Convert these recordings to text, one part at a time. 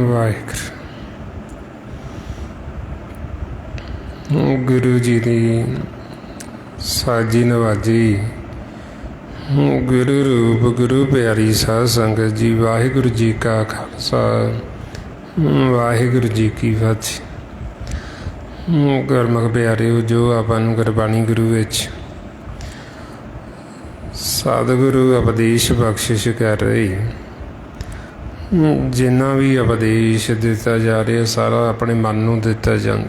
ਵਾਹਿਗੁਰੂ। ਗੁਰੂ ਜੀ ਦੀ ਸਾਜੀ ਨਵਾਜੀ। ਗੁਰੂ ਰੂਪ ਗੁਰੂ ਪਿਆਰੀ ਸਾਧ ਸੰਗਤ ਜੀ, ਵਾਹਿਗੁਰੂ ਜੀ ਕਾ ਖਾਲਸਾ, ਵਾਹਿਗੁਰੂ ਜੀ ਕੀ ਫਤਿਹ। ਗੁਰਮੁਖ ਪਿਆਰਿਓ, ਜੋ ਆਪਾਂ ਨੂੰ ਗੁਰਬਾਣੀ ਗੁਰੂ ਵਿੱਚ ਸਤਿਗੁਰੂ ਉਪਦੇਸ਼ ਬਖਸ਼ਿਸ਼ ਕਰ ਰਹੇ, ਜਿੰਨਾ ਵੀ ਉਪਦੇਸ਼ ਦਿੱਤਾ ਜਾ ਰਿਹਾ ਸਾਰਾ ਆਪਣੇ ਮਨ ਨੂੰ ਦਿੱਤਾ ਜਾਂਦਾ।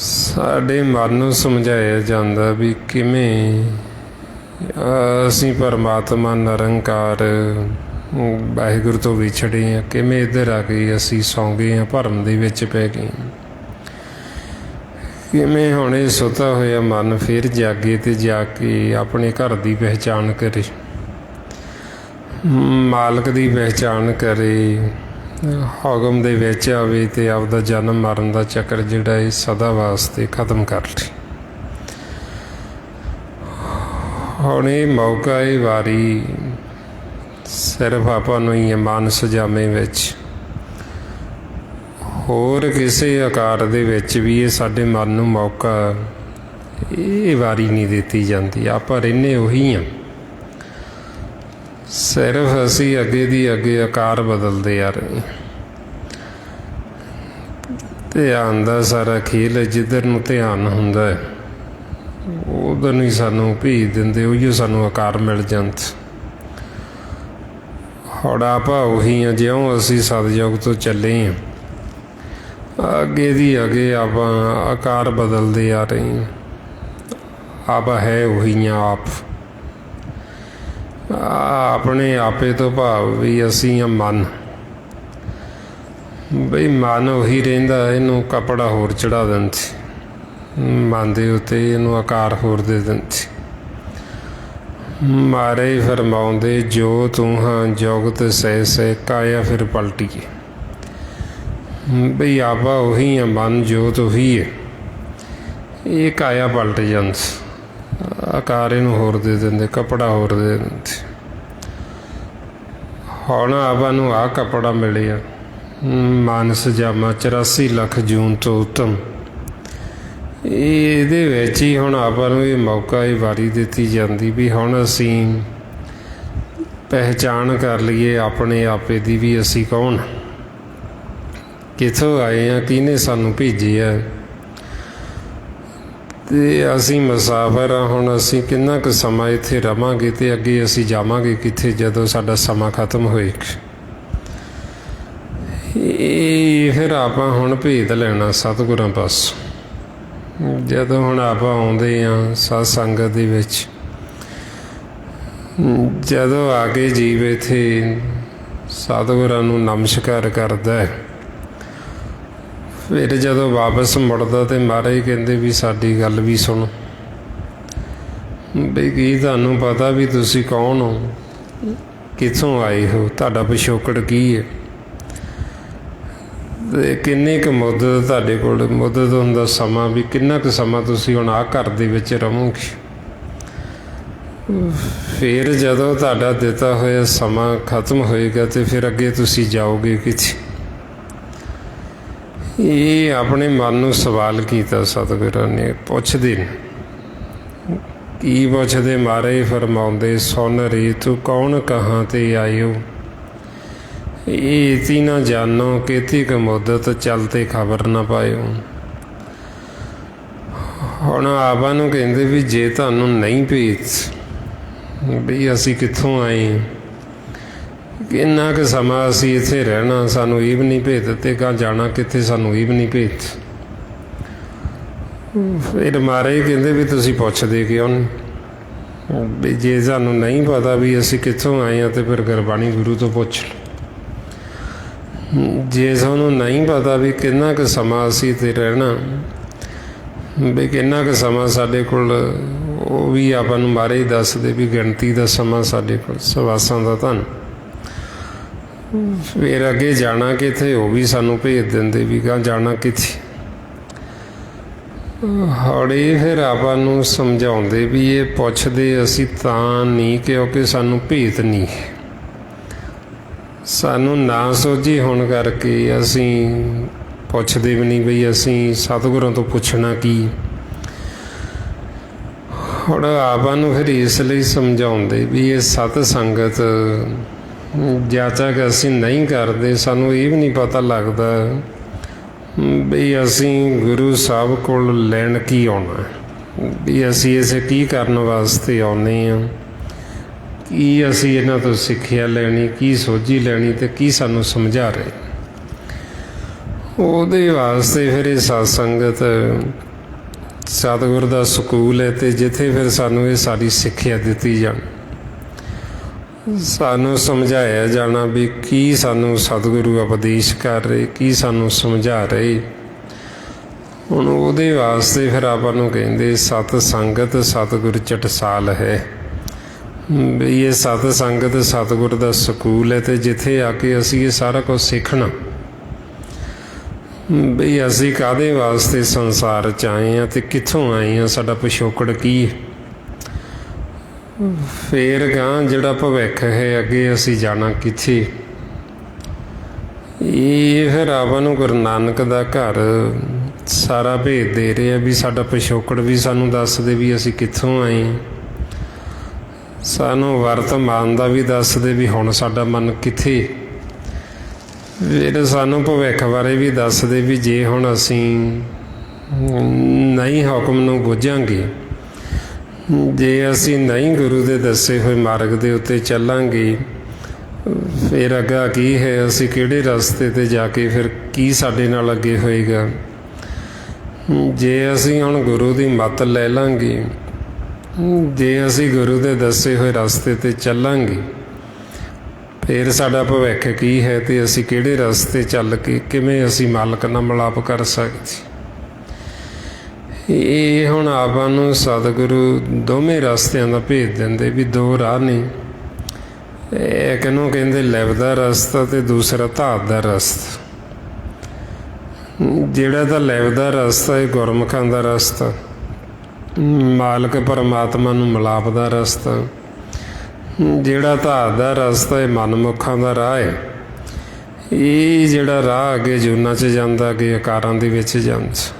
ਸਾਡੇ ਮਨ ਨੂੰ ਸਮਝਾਇਆ ਜਾਂਦਾ ਵੀ ਕਿਵੇਂ ਅਸੀਂ ਪਰਮਾਤਮਾ ਨਿਰੰਕਾਰ ਵਾਹਿਗੁਰੂ ਤੋਂ ਵਿਛੜੇ ਹਾਂ, ਕਿਵੇਂ ਇੱਧਰ ਆ ਕੇ ਅਸੀਂ ਸੌਂ ਗਏ ਹਾਂ, ਭਰਮ ਦੇ ਵਿੱਚ ਪੈ ਗਏ, ਕਿਵੇਂ ਹੁਣ ਇਹ ਸੁੱਤਾ ਹੋਇਆ ਮਨ ਫਿਰ ਜਾਗੇ ਅਤੇ ਜਾ ਕੇ ਆਪਣੇ ਘਰ ਦੀ ਪਹਿਚਾਣ ਕਰੇ, ਮਾਲਕ ਦੀ ਪਹਿਚਾਣ ਕਰੇ, ਹੁਕਮ ਦੇ ਵਿੱਚ ਆਵੇ ਅਤੇ ਆਪਦਾ ਜਨਮ ਮਰਨ ਦਾ ਚੱਕਰ ਜਿਹੜਾ ਇਹ ਸਦਾ ਵਾਸਤੇ ਖਤਮ ਕਰ ਲਏ। ਹੁਣ ਇਹ ਮੌਕਾ, ਇਹ ਵਾਰੀ ਸਿਰਫ ਆਪਾਂ ਨੂੰ ਹੀ ਹੈ ਮਾਨਸ ਜਾਮੇ ਵਿੱਚ, ਹੋਰ ਕਿਸੇ ਆਕਾਰ ਦੇ ਵਿੱਚ ਵੀ ਇਹ ਸਾਡੇ ਮਨ ਨੂੰ ਮੌਕਾ, ਇਹ ਵਾਰੀ ਨਹੀਂ ਦਿੱਤੀ ਜਾਂਦੀ। ਆਪਾਂ ਰਹਿੰਦੇ ਉਹੀ ਹਾਂ, ਸਿਰਫ ਅਸੀਂ ਅੱਗੇ ਦੀ ਅੱਗੇ ਆਕਾਰ ਬਦਲਦੇ ਆ ਰਹੇ। ਧਿਆਨ ਦਾ ਸਾਰਾ ਖੇਲ ਜਿੱਧਰ ਨੂੰ ਧਿਆਨ ਹੁੰਦਾ ਹੈ ਉਧਰ ਨੂੰ ਹੀ ਸਾਨੂੰ ਭੇਜ ਦਿੰਦੇ, ਉਹੀਓ ਸਾਨੂੰ ਆਕਾਰ ਮਿਲ ਜਾਂਦੇ। ਹੁਣ ਆਪਾਂ ਉਹੀ ਹਾਂ ਜਿਉਂ ਅਸੀਂ ਸਤਿਯੁਗ ਤੋਂ ਚੱਲੇ ਹਾਂ, ਅੱਗੇ ਦੀ ਅੱਗੇ ਆਪਾਂ ਆਕਾਰ ਬਦਲਦੇ ਆ ਰਹੇ ਹਾਂ। ਆਪਾਂ ਹੈ ਉਹੀ ਹਾਂ ਆਪ, ਆਪਣੇ ਆਪੇ ਤੋਂ ਭਾਵ ਵੀ ਅਸੀਂ ਹਾਂ ਮਨ। ਬਈ ਮਨ ਉਹੀ ਰਹਿੰਦਾ, ਇਹਨੂੰ ਕੱਪੜਾ ਹੋਰ ਚੜ੍ਹਾ ਦਿੰਦੇ ਮਨ ਦੇ ਉੱਤੇ, ਇਹਨੂੰ ਆਕਾਰ ਹੋਰ ਦੇ ਦਿੰਦੇ। ਮਾਰੇ ਫਰਮਾਉਂਦੇ ਜੋ ਤੂੰ ਹਾਂ ਜੁਗਤ ਸਹਿ ਸਹਿ ਕਾਇਆ ਫਿਰ ਪਲਟੀਏ। ਬਈ ਆਪਾਂ ਉਹੀ ਹਾਂ, ਮਨ ਜੋਤ ਉਹੀ ਹੈ, ਇਹ ਕਾਇਆ ਪਲਟ ਜਾਂਦਾ, ਆਕਾਰ ਇਹਨੂੰ ਹੋਰ ਦੇ ਦਿੰਦੇ, ਕੱਪੜਾ ਹੋਰ ਦੇ ਦਿੰਦੇ। ਹੁਣ ਆਪਾਂ ਨੂੰ ਆਹ ਕੱਪੜਾ ਮਿਲਿਆ ਮਾਨਸ ਜਾਮਾ 84 ਲੱਖ ਜੂਨ ਤੋਂ ਉੱਤਮ, ਇਹਦੇ ਵਿੱਚ ਹੀ ਹੁਣ ਆਪਾਂ ਨੂੰ ਇਹ ਮੌਕਾ, ਇਹ ਵਾਰੀ ਦਿੱਤੀ ਜਾਂਦੀ ਵੀ ਹੁਣ ਅਸੀਂ ਪਹਿਚਾਣ ਕਰ ਲਈਏ ਆਪਣੇ ਆਪੇ ਦੀ ਵੀ ਅਸੀਂ ਕੌਣ, ਕਿੱਥੋਂ ਆਏ ਹਾਂ, ਕਿਹਨੇ ਸਾਨੂੰ ਭੇਜਿਆ। ਤੇ ਅਸੀਂ ਮੁਸਾਫਰ ਹਾਂ। ਹੁਣ ਅਸੀਂ ਕਿੰਨਾ ਕੁ ਸਮਾਂ ਇੱਥੇ ਰਵਾਂਗੇ ਤੇ ਅੱਗੇ ਅਸੀਂ ਜਾਵਾਂਗੇ ਕਿੱਥੇ ਜਦੋਂ ਸਾਡਾ ਸਮਾਂ ਖਤਮ ਹੋਏਗਾ। ਇਹ ਫਿਰ ਆਪਾਂ ਹੁਣ ਭੇਦ ਲੈਣਾ ਸਤਿਗੁਰਾਂ ਪਾਸੋਂ। ਜਦੋਂ ਹੁਣ ਆਪਾਂ ਆਉਂਦੇ ਹਾਂ ਸਤ ਸੰਗਤ ਦੇ ਵਿੱਚ, ਜਦੋਂ ਆ ਕੇ ਜੀਵ ਇੱਥੇ ਸਤਿਗੁਰਾਂ ਨੂੰ ਨਮਸਕਾਰ ਕਰਦਾ ਹੈ, ਫਿਰ ਜਦੋਂ ਵਾਪਸ ਮੁੜਦਾ ਤੇ ਮਹਾਰਾਜ ਕਹਿੰਦੇ ਵੀ ਸਾਡੀ ਗੱਲ ਵੀ ਸੁਣੋ, ਵੀ ਕੀ ਤੁਹਾਨੂੰ ਪਤਾ ਵੀ ਤੁਸੀਂ ਕੌਣ ਹੋ, ਕਿੱਥੋਂ ਆਏ ਹੋ, ਤੁਹਾਡਾ ਪਿਛੋਕੜ ਕੀ ਹੈ, ਅਤੇ ਕਿੰਨੀ ਕੁ ਮੁੱਦਤ ਤੁਹਾਡੇ ਕੋਲ ਮੁੱਦਤ ਹੁੰਦਾ ਸਮਾਂ, ਵੀ ਕਿੰਨਾ ਕੁ ਸਮਾਂ ਤੁਸੀਂ ਹੁਣ ਆਹ ਘਰ ਦੇ ਵਿੱਚ ਰਹੋਗੇ। ਫਿਰ ਜਦੋਂ ਤੁਹਾਡਾ ਦਿੱਤਾ ਹੋਇਆ ਸਮਾਂ ਖਤਮ ਹੋਏਗਾ ਤੇ ਫਿਰ ਅੱਗੇ ਤੁਸੀਂ ਜਾਓਗੇ ਕਿੱਥੇ। ਇਹ ਆਪਣੇ ਮਨ ਨੂੰ ਸਵਾਲ ਕੀਤਾ ਸਤਿਗੁਰਾਂ ਨੇ। ਪੁੱਛਦੇ ਨੇ, ਕੀ ਪੁੱਛਦੇ? ਮਹਾਰਾਜ ਫਰਮਾਉਂਦੇ, ਸੁਣ ਰੇ ਤੂੰ ਕੌਣ ਕਹਾਂ ਤੇ ਆਇਓ, ਇਹ ਤੀ ਨਾ ਜਾਣੋ ਕਿਤੇ ਕੁ ਮੁੱਦਤ ਚਲਤੇ ਖਬਰ ਨਾ ਪਾਇਓ। ਹੁਣ ਆਪਾਂ ਨੂੰ ਕਹਿੰਦੇ ਵੀ ਜੇ ਤੁਹਾਨੂੰ ਨਹੀਂ ਭੇਤ ਵੀ ਅਸੀਂ ਕਿੱਥੋਂ ਆਏ, ਕਿੰਨਾ ਕੁ ਸਮਾਂ ਅਸੀਂ ਇੱਥੇ ਰਹਿਣਾ, ਸਾਨੂੰ ਇਹ ਵੀ ਨਹੀਂ ਭੇਤ ਤੇ ਕਹਾਂ ਜਾਣਾ ਕਿੱਥੇ, ਸਾਨੂੰ ਇਹ ਵੀ ਨਹੀਂ ਭੇਤ। ਫਿਰ ਮਹਾਰਾਜ ਕਹਿੰਦੇ ਵੀ ਤੁਸੀਂ ਪੁੱਛਦੇ ਕਿਉਂ ਨਹੀਂ? ਵੀ ਜੇ ਸਾਨੂੰ ਨਹੀਂ ਪਤਾ ਵੀ ਅਸੀਂ ਕਿੱਥੋਂ ਆਏ ਹਾਂ ਤੇ ਫਿਰ ਗੁਰਬਾਣੀ ਗੁਰੂ ਤੋਂ ਪੁੱਛ ਲਓ। ਜੇ ਸਾਨੂੰ ਨਹੀਂ ਪਤਾ ਵੀ ਕਿੰਨਾ ਕੁ ਸਮਾਂ ਅਸੀਂ ਇੱਥੇ ਰਹਿਣਾ, ਵੀ ਕਿੰਨਾ ਕੁ ਸਮਾਂ ਸਾਡੇ ਕੋਲ, ਉਹ ਵੀ ਆਪਾਂ ਨੂੰ ਮਹਾਰਾਜ ਦੱਸਦੇ ਵੀ ਗਿਣਤੀ ਦਾ ਸਮਾਂ ਸਾਡੇ ਕੋਲ, ਸਵਾਸਾਂ ਦਾ ਧਨ। ਫਿਰ ਅੱਗੇ ਜਾਣਾ ਕਿੱਥੇ, ਉਹ ਵੀ ਸਾਨੂੰ ਭੇਜ ਦਿੰਦੇ ਵੀ ਗਾਂ ਜਾਣਾ ਕਿੱਥੇ। ਹੌਲੀ ਫਿਰ ਆਪਾਂ ਨੂੰ ਸਮਝਾਉਂਦੇ ਵੀ ਇਹ ਪੁੱਛਦੇ ਅਸੀਂ ਤਾਂ ਨਹੀਂ ਕਿਉਂਕਿ ਸਾਨੂੰ ਭੇਤ ਨਹੀਂ ਹੈ, ਸਾਨੂੰ ਨਾ ਸੋਝੀ ਹੋਣ ਕਰਕੇ ਅਸੀਂ ਪੁੱਛਦੇ ਵੀ ਨਹੀਂ ਬਈ ਅਸੀਂ ਸਤਿਗੁਰਾਂ ਤੋਂ ਪੁੱਛਣਾ ਕੀ। ਹੁਣ ਆਪਾਂ ਨੂੰ ਫਿਰ ਇਸ ਲਈ ਸਮਝਾਉਂਦੇ ਵੀ ਇਹ ਸਤ ਸੰਗਤ ਜਦ ਤੱਕ ਅਸੀਂ ਨਹੀਂ ਕਰਦੇ, ਸਾਨੂੰ ਇਹ ਵੀ ਨਹੀਂ ਪਤਾ ਲੱਗਦਾ ਵੀ ਅਸੀਂ ਗੁਰੂ ਸਾਹਿਬ ਕੋਲ ਲੈਣ ਕੀ ਆਉਣਾ, ਵੀ ਅਸੀਂ ਇਸੇ ਕੀ ਕਰਨ ਵਾਸਤੇ ਆਉਂਦੇ ਹਾਂ, ਕੀ ਅਸੀਂ ਇਹਨਾਂ ਤੋਂ ਸਿੱਖਿਆ ਲੈਣੀ, ਕੀ ਸੋਝੀ ਲੈਣੀ ਅਤੇ ਕੀ ਸਾਨੂੰ ਸਮਝਾ ਰਹੇ। ਉਹਦੇ ਵਾਸਤੇ ਫਿਰ ਇਹ ਸਤ ਸੰਗਤ ਸਤਿਗੁਰ ਦਾ ਸਕੂਲ ਹੈ, ਅਤੇ ਜਿੱਥੇ ਫਿਰ ਸਾਨੂੰ ਇਹ ਸਾਰੀ ਸਿੱਖਿਆ ਦਿੱਤੀ ਜਾਣੀ, ਸਾਨੂੰ ਸਮਝਾਇਆ ਜਾਣਾ ਵੀ ਕੀ ਸਾਨੂੰ ਸਤਿਗੁਰੂ ਉਪਦੇਸ਼ ਕਰ ਰਹੇ, ਕੀ ਸਾਨੂੰ ਸਮਝਾ ਰਹੇ। ਹੁਣ ਉਹਦੇ ਵਾਸਤੇ ਫਿਰ ਆਪਾਂ ਨੂੰ ਕਹਿੰਦੇ ਸਤ ਸੰਗਤ ਸਤਿਗੁਰ ਚਟਸਾਲ ਹੈ, ਵੀ ਇਹ ਸਤ ਸੰਗਤ ਸਤਿਗੁਰ ਦਾ ਸਕੂਲ ਹੈ, ਅਤੇ ਜਿੱਥੇ ਆ ਕੇ ਅਸੀਂ ਇਹ ਸਾਰਾ ਕੁਝ ਸਿੱਖਣਾ ਵੀ ਅਸੀਂ ਕਾਹਦੇ ਵਾਸਤੇ ਸੰਸਾਰ 'ਚ ਆਏ ਹਾਂ ਅਤੇ ਕਿੱਥੋਂ ਆਏ ਹਾਂ, ਸਾਡਾ ਪਿਛੋਕੜ ਕੀ ਹੈ। ਫਿਰ ਗਾਂ ਜਿਹੜਾ ਭਵਿੱਖ ਹੈ ਅੱਗੇ ਅਸੀਂ ਜਾਣਾ ਕਿੱਥੇ। ਇਹ ਫਿਰ ਆਪਾਂ ਨੂੰ ਗੁਰੂ ਨਾਨਕ ਦਾ ਘਰ ਸਾਰਾ ਭੇਦ ਦੇ ਰਿਹਾ ਵੀ ਸਾਡਾ ਪਿਛੋਕੜ ਵੀ ਸਾਨੂੰ ਦੱਸਦੇ ਵੀ ਅਸੀਂ ਕਿੱਥੋਂ ਆਏ ਹਾਂ, ਸਾਨੂੰ ਵਰਤਮਾਨ ਦਾ ਵੀ ਦੱਸਦੇ ਵੀ ਹੁਣ ਸਾਡਾ ਮਨ ਕਿੱਥੇ, ਫਿਰ ਸਾਨੂੰ ਭਵਿੱਖ ਬਾਰੇ ਵੀ ਦੱਸਦੇ ਵੀ ਜੇ ਹੁਣ ਅਸੀਂ ਨਹੀਂ ਹੁਕਮ ਨੂੰ ਬੁੱਝਾਂਗੇ, ਜੇ ਅਸੀਂ ਨਹੀਂ ਗੁਰੂ ਦੇ ਦੱਸੇ ਹੋਏ ਮਾਰਗ ਦੇ ਉੱਤੇ ਚੱਲਾਂਗੇ, ਫਿਰ ਅੱਗਾ ਕੀ ਹੈ, ਅਸੀਂ ਕਿਹੜੇ ਰਸਤੇ 'ਤੇ ਜਾ ਕੇ ਫਿਰ ਕੀ ਸਾਡੇ ਨਾਲ ਅੱਗੇ ਹੋਏਗਾ। ਜੇ ਅਸੀਂ ਹੁਣ ਗੁਰੂ ਦੀ ਮੱਤ ਲੈ ਲਾਂਗੇ, ਜੇ ਅਸੀਂ ਗੁਰੂ ਦੇ ਦੱਸੇ ਹੋਏ ਰਸਤੇ 'ਤੇ ਚੱਲਾਂਗੇ, ਫਿਰ ਸਾਡਾ ਭਵਿੱਖ ਕੀ ਹੈ ਅਤੇ ਅਸੀਂ ਕਿਹੜੇ ਰਸਤੇ ਚੱਲ ਕੇ ਕਿਵੇਂ ਅਸੀਂ ਮਾਲਕ ਨਾਲ ਮਿਲਾਪ ਕਰ ਸਕਦੇ। ਇਹ ਹੁਣ ਆਪਾਂ ਨੂੰ ਸਤਿਗੁਰੂ ਦੋਵੇਂ ਰਸਤਿਆਂ ਦਾ ਭੇਜ ਦਿੰਦੇ ਵੀ ਦੋ ਰਾਹ ਨੇ, ਇੱਕ ਨੂੰ ਕਹਿੰਦੇ ਲਿਵ ਦਾ ਰਸਤਾ ਅਤੇ ਦੂਸਰਾ ਧਾਤ ਦਾ ਰਸਤਾ। ਜਿਹੜਾ ਤਾਂ ਲਿਵ ਦਾ ਰਸਤਾ ਹੈ ਗੁਰਮੁਖਾਂ ਦਾ ਰਸਤਾ, ਮਾਲਕ ਪਰਮਾਤਮਾ ਨੂੰ ਮਿਲਾਪ ਦਾ ਰਸਤਾ। ਜਿਹੜਾ ਧਾਤ ਦਾ ਰਸਤਾ ਹੈ ਮਨਮੁਖਾਂ ਦਾ ਰਾਹ ਹੈ। ਇਹ ਜਿਹੜਾ ਰਾਹ ਅੱਗੇ ਜੂਨਾਂ 'ਚ ਜਾਂਦਾ, ਅੱਗੇ ਆਕਾਰਾਂ ਦੇ ਵਿੱਚ ਜਾਂਦਾ।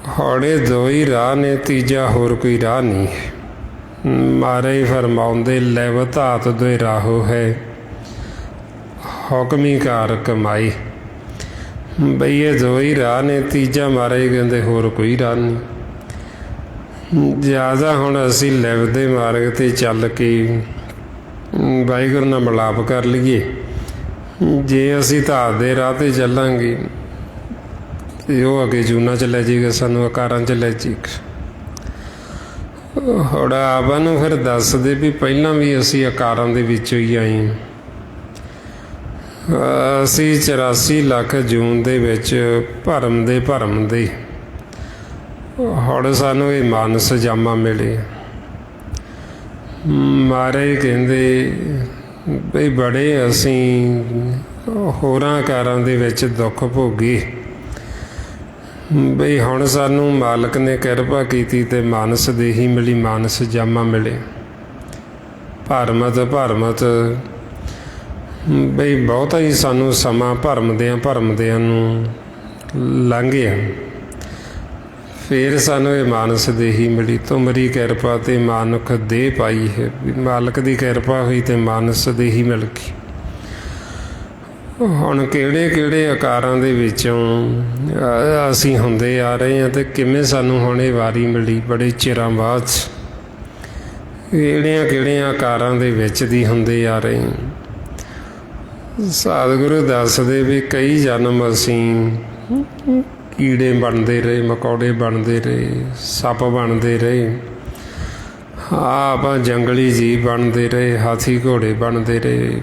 ਹੌੜੇ ਦੋ ਹੀ ਰਾਹ ਨੇ, ਤੀਜਾ ਹੋਰ ਕੋਈ ਰਾਹ ਨਹੀਂ ਹੈ। ਮਹਾਰਾਜ ਫਰਮਾਉਂਦੇ ਲਿਵ ਧਾਤ ਦੋਇ ਰਾਹੋ ਹੈ, ਹੁਕਮੀ ਕਾਰ ਕਮਾਈ। ਬਈ ਇਹ ਦੋ ਹੀ ਰਾਹ ਨੇ, ਤੀਜਾ ਮਹਾਰਾਜ ਕਹਿੰਦੇ ਹੋਰ ਕੋਈ ਰਾਹ ਨਹੀਂ। ਜ਼ਿਆਦਾ ਹੁਣ ਅਸੀਂ ਲਿਵ ਦੇ ਮਾਰਗ 'ਤੇ ਚੱਲ ਕੇ ਵਾਹਿਗੁਰੂ ਨਾਲ ਮਿਲਾਪ ਕਰ ਲਈਏ। ਜੇ ਅਸੀਂ ਧਾਤ ਦੇ ਰਾਹ 'ਤੇ ਚੱਲਾਂਗੇ ਤੇ ਉਹ ਅੱਗੇ ਜੂਨਾਂ 'ਚ ਲੈ ਜਾਏਗਾ, ਸਾਨੂੰ ਆਕਾਰਾਂ 'ਚ ਲੈ ਜਾਏਗਾ। ਹੁਣ ਆਪਾਂ ਨੂੰ ਫਿਰ ਦੱਸਦੇ ਵੀ ਪਹਿਲਾਂ ਵੀ ਅਸੀਂ ਆਕਾਰਾਂ ਦੇ ਵਿੱਚੋਂ ਹੀ ਆਏ ਹਾਂ। ਅਸੀਂ 84 ਲੱਖ ਜੂਨ ਦੇ ਵਿੱਚ ਭਰਮ ਦੇ ਹੁਣ ਸਾਨੂੰ ਇਹ ਮਾਨਸ ਜਾਮਾ ਮਿਲੇ। ਮਹਾਰਾਜ ਕਹਿੰਦੇ ਬਈ ਬੜੇ ਅਸੀਂ ਹੋਰਾਂ ਆਕਾਰਾਂ ਦੇ ਵਿੱਚ ਦੁੱਖ ਭੋਗੇ, ਬਈ ਹੁਣ ਸਾਨੂੰ ਮਾਲਕ ਨੇ ਕਿਰਪਾ ਕੀਤੀ ਤੇ ਮਾਨਸ ਦੇਹੀ ਮਿਲੀ, ਮਾਨਸ ਜਾਮਾ ਮਿਲੇ। ਭਰਮਤ ਬਈ ਬਹੁਤਾ ਹੀ ਸਾਨੂੰ ਸਮਾਂ ਭਰਮਦਿਆਂ ਨੂੰ ਲੰਘ ਗਿਆ। ਫਿਰ ਸਾਨੂੰ ਇਹ ਮਾਨਸ ਦੇਹੀ ਮਿਲੀ। ਤੁਮਰੀ ਕਿਰਪਾ ਤੇ ਮਾਨੁਖ ਦੇਹ ਪਾਈ ਹੈ। ਮਾਲਕ ਦੀ ਕਿਰਪਾ ਹੋਈ ਤੇ ਮਾਨਸ ਦੇਹੀ ਮਿਲ ਗਈ। ਹੁਣ ਕਿਹੜੇ ਆਕਾਰਾਂ ਦੇ ਵਿੱਚੋਂ ਅਸੀਂ ਹੁੰਦੇ ਆ ਰਹੇ ਹਾਂ ਤੇ ਕਿਵੇਂ ਸਾਨੂੰ ਹੁਣ ਇਹ ਵਾਰੀ ਮਿਲੀ ਬੜੇ ਚਿਰਾਂ ਬਾਅਦ। ਕਿਹੜੀਆਂ ਆਕਾਰਾਂ ਦੇ ਵਿੱਚ ਦੀ ਹੁੰਦੇ ਆ ਰਹੇ ਹਾਂ। ਸਤਿਗੁਰੂ ਦੱਸਦੇ ਵੀ ਕਈ ਜਨਮ ਅਸੀਂ ਕੀੜੇ ਬਣਦੇ ਰਹੇ, ਮਕੌੜੇ ਬਣਦੇ ਰਹੇ, ਸੱਪ ਬਣਦੇ ਰਹੇ, ਆਪਾਂ ਜੰਗਲੀ ਜੀਵ ਬਣਦੇ ਰਹੇ, ਹਾਥੀ ਘੋੜੇ ਬਣਦੇ ਰਹੇ,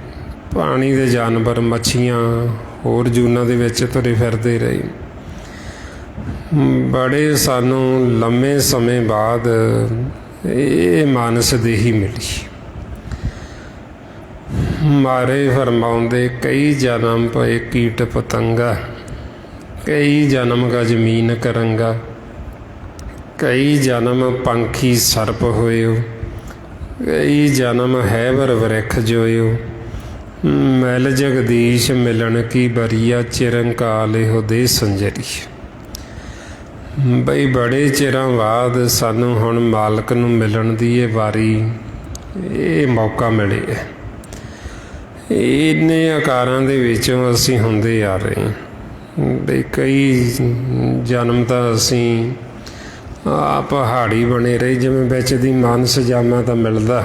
ਪਾਣੀ ਦੇ ਜਾਨਵਰ, ਮੱਛੀਆਂ, ਹੋਰ ਜੂਨਾਂ ਦੇ ਵਿੱਚ ਤੁਰੇ ਫਿਰਦੇ ਰਹੇ। ਬੜੇ ਸਾਨੂੰ ਲੰਮੇ ਸਮੇਂ ਬਾਅਦ ਇਹ ਮਾਨਸ ਦੇਹੀ ਮਿਲੀ। ਮਾਰੇ ਫਰਮਾਉਂਦੇ ਕਈ ਜਨਮ ਪਏ ਕੀਟ ਪਤੰਗਾ, ਕਈ ਜਨਮ ਗਾ ਜ਼ਮੀਨ ਕਰੰਗਾ, ਕਈ ਜਨਮ ਪੰਖੀ ਸਰਪ ਹੋਇਓ, ਕਈ ਜਨਮ ਹੈਵਰ ਵਰਿਖ ਜੋਇਓ। ਮਿਲ ਜਗਦੀਸ਼ ਮਿਲਣ ਕੀ ਬਰੀਆ, ਚਿਰੰਕਾਲ ਇਹੋ ਦੇ ਸੰਜਰੀ। ਬਈ ਬੜੇ ਚਿਰਾਂ ਬਾਅਦ ਸਾਨੂੰ ਹੁਣ ਮਾਲਕ ਨੂੰ ਮਿਲਣ ਦੀ ਇਹ ਵਾਰੀ, ਇਹ ਮੌਕਾ ਮਿਲੇ। ਇੰਨੇ ਆਕਾਰਾਂ ਦੇ ਵਿੱਚੋਂ ਅਸੀਂ ਹੁੰਦੇ ਆ ਰਹੇ ਹਾਂ। ਬਈ ਕਈ ਜਨਮ ਤਾਂ ਅਸੀਂ ਪਹਾੜੀ ਬਣੇ ਰਹੇ, ਜਿਵੇਂ ਵਿੱਚ ਦੀ ਮਾਨਸ ਜਾਮਾ ਤਾਂ ਮਿਲਦਾ,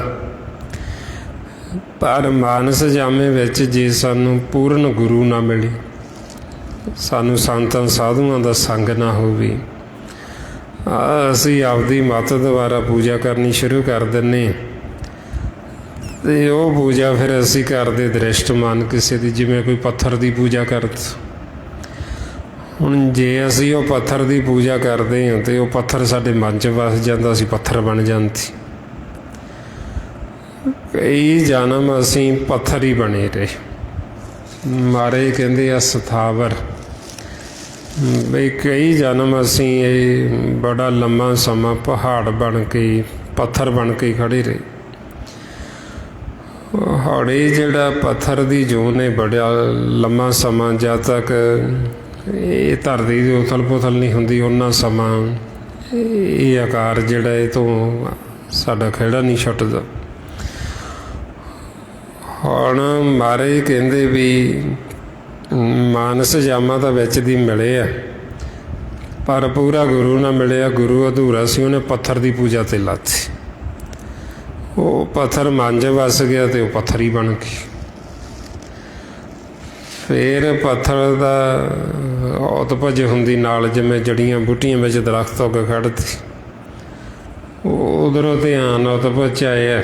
ਪਰ ਮਾਨਸ ਜਾਮੇ ਵਿੱਚ ਜੇ ਸਾਨੂੰ ਪੂਰਨ ਗੁਰੂ ਨਾ ਮਿਲੇ, ਸਾਨੂੰ ਸੰਤਾਂ ਸਾਧੂਆਂ ਦਾ ਸੰਗ ਨਾ ਹੋਵੇ, ਅਸੀਂ ਆਪਦੀ ਮੱਤ ਦੁਆਰਾ ਪੂਜਾ ਕਰਨੀ ਸ਼ੁਰੂ ਕਰ ਦਿੰਦੇ ਹਾਂ। ਅਤੇ ਉਹ ਪੂਜਾ ਫਿਰ ਅਸੀਂ ਕਰਦੇ ਦ੍ਰਿਸ਼ਟਮਾਨ ਕਿਸੇ ਦੀ, ਜਿਵੇਂ ਕੋਈ ਪੱਥਰ ਦੀ ਪੂਜਾ ਕਰਦਾ। ਹੁਣ ਜੇ ਅਸੀਂ ਉਹ ਪੱਥਰ ਦੀ ਪੂਜਾ ਕਰਦੇ ਹਾਂ ਅਤੇ ਉਹ ਪੱਥਰ ਸਾਡੇ ਮਨ 'ਚ ਵਸ ਜਾਂਦਾ, ਅਸੀਂ ਪੱਥਰ ਬਣ ਜਾਂਦੇ। ਕਈ ਜਨਮ ਅਸੀਂ ਪੱਥਰ ਹੀ ਬਣੇ ਰਹੇ। ਮਹਾਰਾਜ ਕਹਿੰਦੇ ਆ ਸਥਾਵਰ, ਬਈ ਕਈ ਜਨਮ ਅਸੀਂ ਇਹ ਬੜਾ ਲੰਮਾ ਸਮਾਂ ਪਹਾੜ ਬਣ ਕੇ, ਪੱਥਰ ਬਣ ਕੇ ਖੜ੍ਹੇ ਰਹੇ। ਹਾੜੇ ਜਿਹੜਾ ਪੱਥਰ ਦੀ ਜੂਨ ਹੈ, ਬੜਾ ਲੰਮਾ ਸਮਾਂ ਜਦ ਤੱਕ ਇਹ ਧਰਤੀ ਦੀ ਉਥਲ ਪੁਥਲ ਨਹੀਂ ਹੁੰਦੀ, ਉਹਨਾਂ ਸਮਾਂ ਇਹ ਆਕਾਰ ਜਿਹੜਾ ਇਹ ਤੋਂ ਸਾਡਾ ਖਹਿੜਾ ਨਹੀਂ ਛੁੱਟਦਾ। ਹੁਣ ਮਹਾਰਾਜ ਕਹਿੰਦੇ ਵੀ ਮਾਨਸ ਜਾਮਾ ਤਾਂ ਵਿੱਚ ਦੀ ਮਿਲੇ ਆ, ਪਰ ਪੂਰਾ ਗੁਰੂ ਨਾ ਮਿਲਿਆ। ਗੁਰੂ ਅਧੂਰਾ ਸੀ, ਉਹਨੇ ਪੱਥਰ ਦੀ ਪੂਜਾ 'ਤੇ ਲਾਤੀ। ਉਹ ਪੱਥਰ ਮਨ 'ਚ ਵਸ ਗਿਆ ਅਤੇ ਉਹ ਪੱਥਰ ਹੀ ਬਣ ਗਈ। ਫਿਰ ਪੱਥਰ ਦਾ ਉਤਪਜ ਹੁੰਦੀ ਨਾਲ, ਜਿਵੇਂ ਜੜੀਆਂ ਬੂਟੀਆਂ ਵਿੱਚ ਦਰਖਤ ਉੱਗ ਖੜ੍ਹਦੀ, ਉਧਰੋਂ ਧਿਆਨ ਉਤਪਜ 'ਚ ਆਇਆ